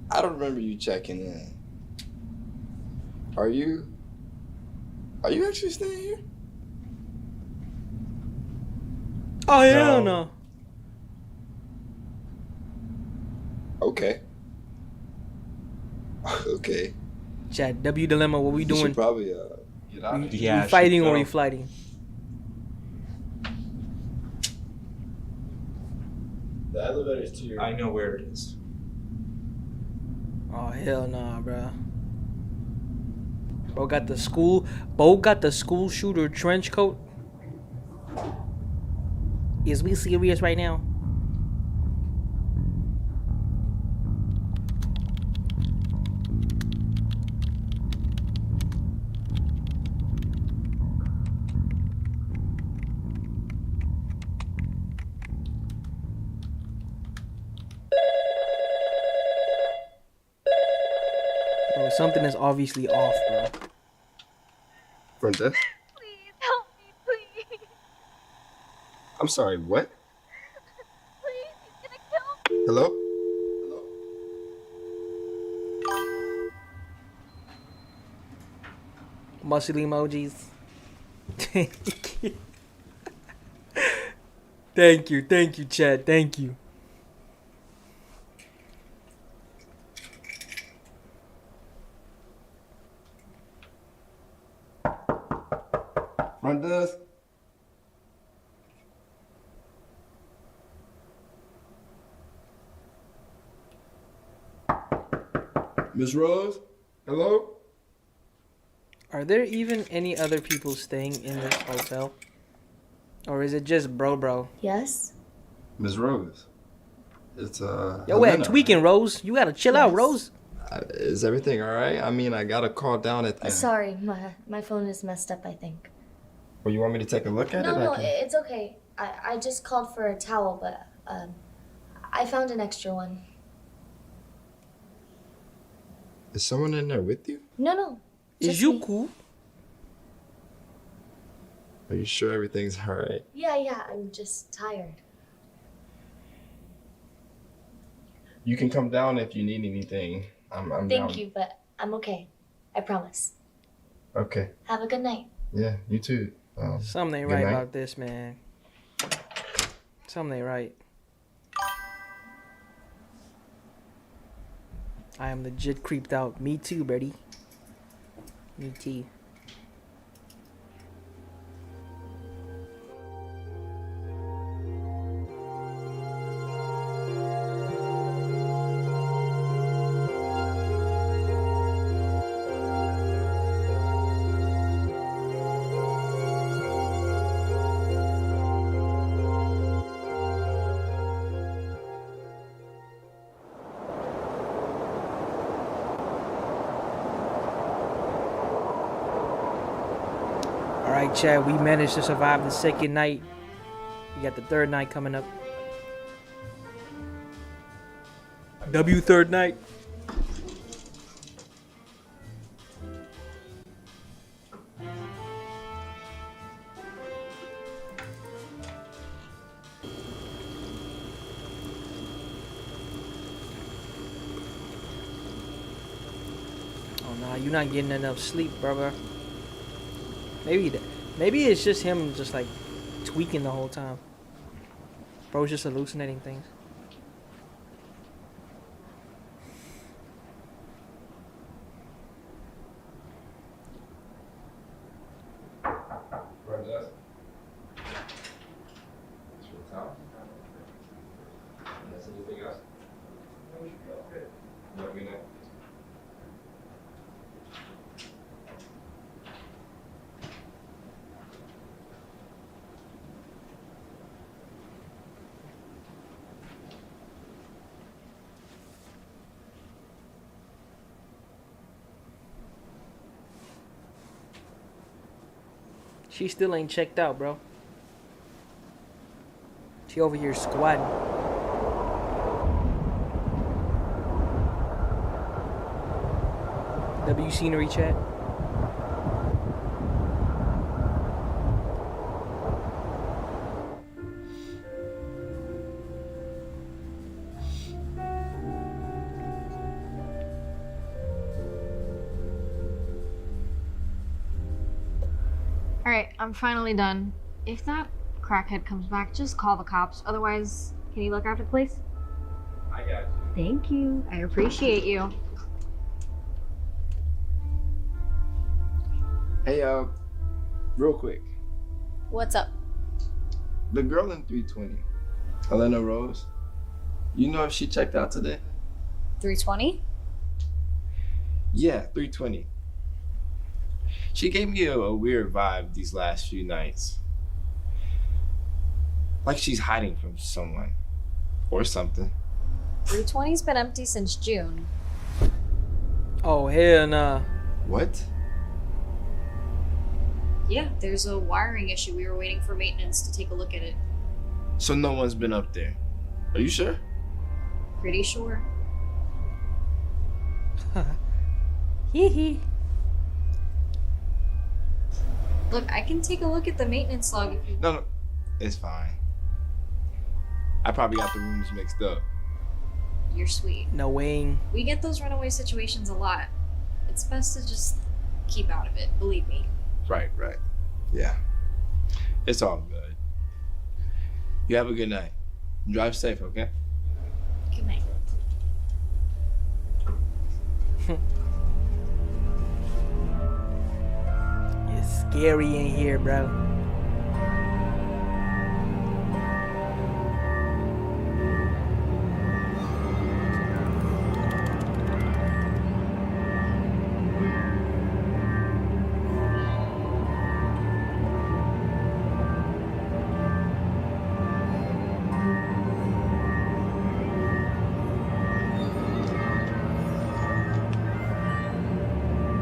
I don't remember you checking in. Are you actually staying here? Oh hell no. Okay. Okay. Chat, W dilemma. What we You doing? should probably get out of here. We fighting or we flighting? The elevator's to your. I know where it is. Oh hell nah, bro. Bo got the school shooter trench coat. Is we serious right now? Bro, something is obviously off, bro. Front desk? Please help me, please. I'm sorry, what? Please, he's gonna kill me. Hello? Muscle emojis. Thank you, Chad. Thank you. Front desk? Miss Rose? Hello? Are there even any other people staying in this hotel? Or is it just bro? Yes? Miss Rose. It's Yo, Helena. tweaking, Rose. You gotta chill out, Rose. Is everything alright? I mean, I got a call down at the... Sorry, my phone is messed up, I think. Well, you want me to take a look at it? No, I can- it's okay. I just called for a towel, but I found an extra one. Is someone in there with you? No. Is you cool? Are you sure everything's alright? Yeah, I'm just tired. You can come down if you need anything. I'm down. Thank you, but I'm okay. I promise. Okay. Have a good night. Yeah, you too. Something ain't good right night. about this, man. Something ain't right. I am legit creeped out. Me too, buddy. Me too. Alright, Chad, we managed to survive the second night. We got the third night coming up. W third night. Oh nah, you're not getting enough sleep, brother. Maybe it's just him just like tweaking the whole time. Bro's just hallucinating things. She still ain't checked out, bro. She over here squatting. W scenery chat. Alright, I'm finally done. If that crackhead comes back, just call the cops. Otherwise, can you look after the place? I got you. Thank you. I appreciate you. Hey, real quick. What's up? The girl in 320, Helena Rose, you know if she checked out today? 320? Yeah, 320. She gave me a weird vibe these last few nights. Like she's hiding from someone. Or something. 320's been empty since June. Oh, hell nah. What? Yeah, there's a wiring issue. We were waiting for maintenance to take a look at it. So no one's been up there. Are you sure? Pretty sure. Hee hee. Look, I can take a look at the maintenance log if you... No, it's fine. I probably got the rooms mixed up. You're sweet. No way. We get those runaway situations a lot. It's best to just keep out of it, believe me. Right. Yeah. It's all good. You have a good night. Drive safe, okay? Good night. It's scary in here, bro.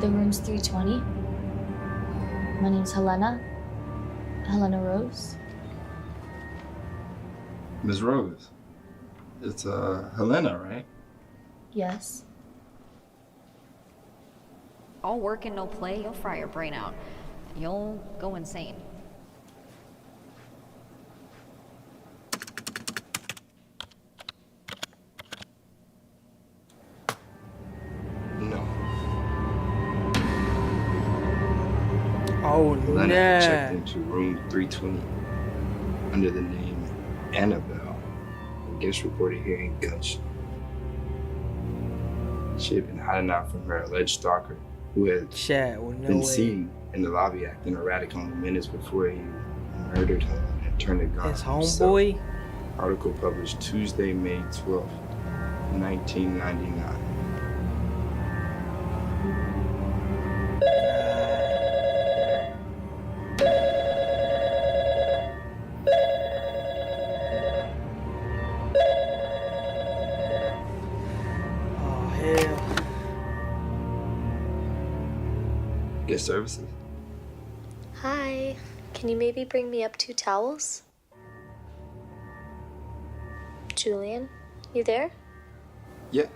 The room's 320. My name's Helena. Helena Rose. Ms. Rose. It's Helena, right? Yes. All work and no play, you'll fry your brain out. You'll go insane. No. Oh, Helena nah. checked into room 320 under the name Annabelle. Guest reported hearing gunshots. She had been hiding out from her alleged stalker, who had been seen in the lobby acting erratic only minutes before he murdered her and turned the gun His on himself. homeboy? Article published Tuesday, May 12th, 1999. Oh, hell. Guest services? Hi. Can you maybe bring me up 2 towels? Julian, you there? Yeah,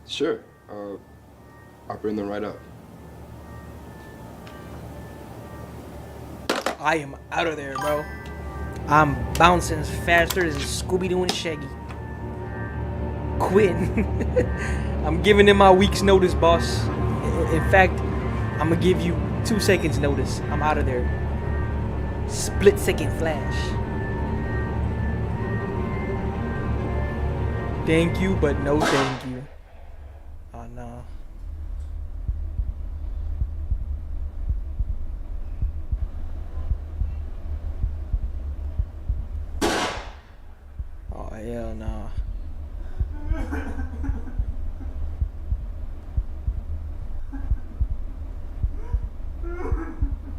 sure. I'll bring them right up. I am out of there, bro. I'm bouncing faster than Scooby-Doo and Shaggy. Quitting. I'm giving him my week's notice, boss. In fact, I'm gonna give you 2 seconds notice. I'm out of there. Split second flash. Thank you, but no thank you. Oh no. Oh hell no.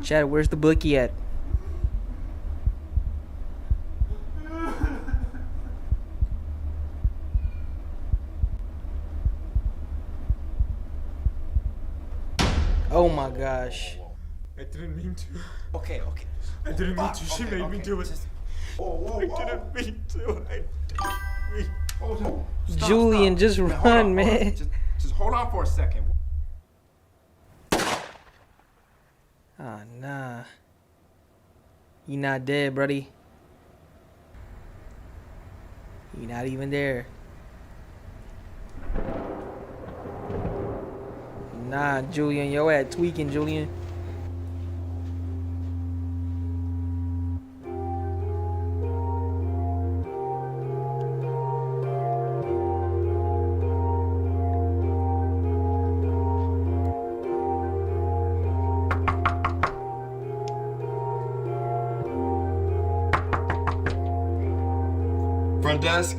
Chad, where's the bookie at? Oh my gosh. I didn't mean to. Okay. I didn't mean to. She Okay, made me do it. Whoa. I didn't mean to. Julian, just Now, run, hold on. man. Just hold on for a second. Ah, nah. He not dead, buddy. He not even there. Nah, Julian, yo at tweaking, Julian. Front desk.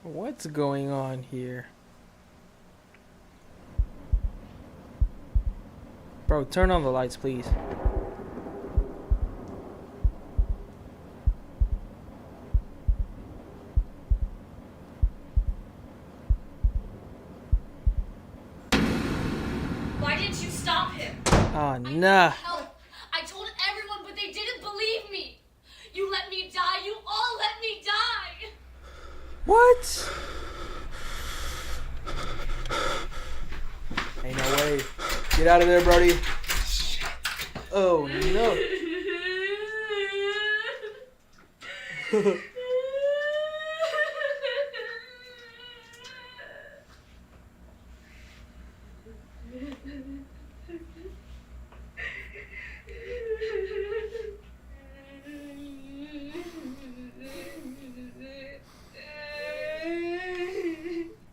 What's going on here? Bro, turn on the lights, please. Why didn't you stop him? Oh, nah. Help! I told everyone, but they didn't believe me. You let me die. You all let me die. What? Ain't no way. Get out of there, Brody. Oh, no.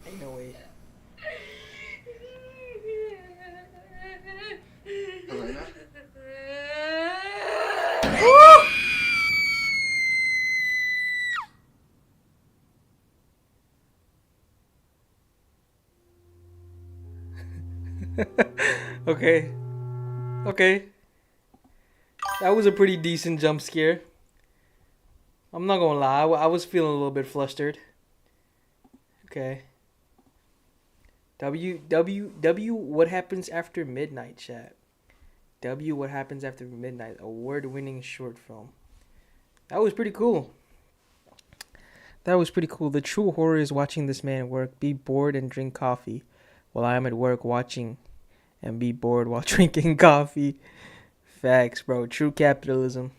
Ain't no way. Elena? Okay. Okay. That was a pretty decent jump scare. I'm not gonna lie, I was feeling a little bit flustered. Okay. W, what happens after midnight, chat? W, what happens after midnight? Award-winning short film. That was pretty cool. That was pretty cool. The true horror is watching this man work, be bored and drink coffee, while I am at work watching and be bored while drinking coffee. Facts, bro. True capitalism.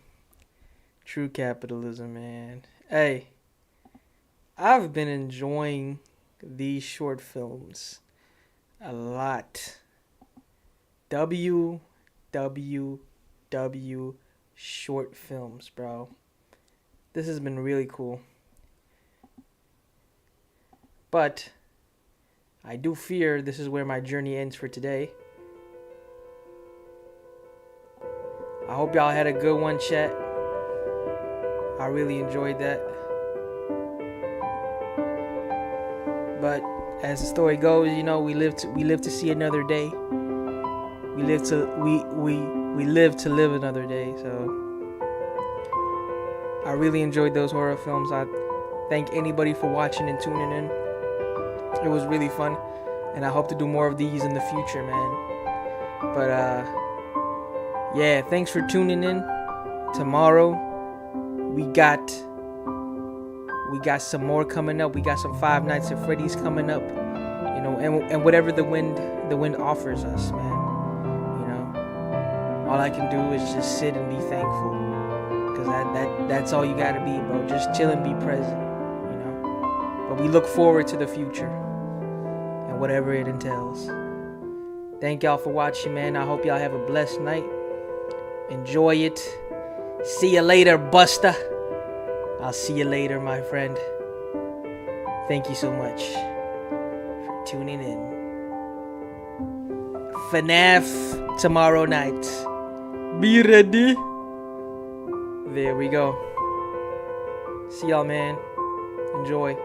True capitalism, man. Hey, I've been enjoying these short films a lot. W short films, bro. This has been really cool. But I do fear this is where my journey ends for today. I hope y'all had a good one, chat. I really enjoyed that. But as the story goes, you know, we live to see another day. We live to live another day. So I really enjoyed those horror films. I thank anybody for watching and tuning in. It was really fun, and I hope to do more of these in the future, man. But yeah, thanks for tuning in. Tomorrow we got some more coming up. We got some Five Nights at Freddy's coming up, you know, and whatever the wind offers us, man. You know, all I can do is just sit and be thankful, because that's all you gotta be, bro. Just chill and be present, you know. But we look forward to the future and whatever it entails. Thank y'all for watching, man. I hope y'all have a blessed night. Enjoy it. See you later, Buster. I'll see you later, my friend. Thank you so much for tuning in. FNAF tomorrow night. Be ready. There we go. See y'all, man. Enjoy.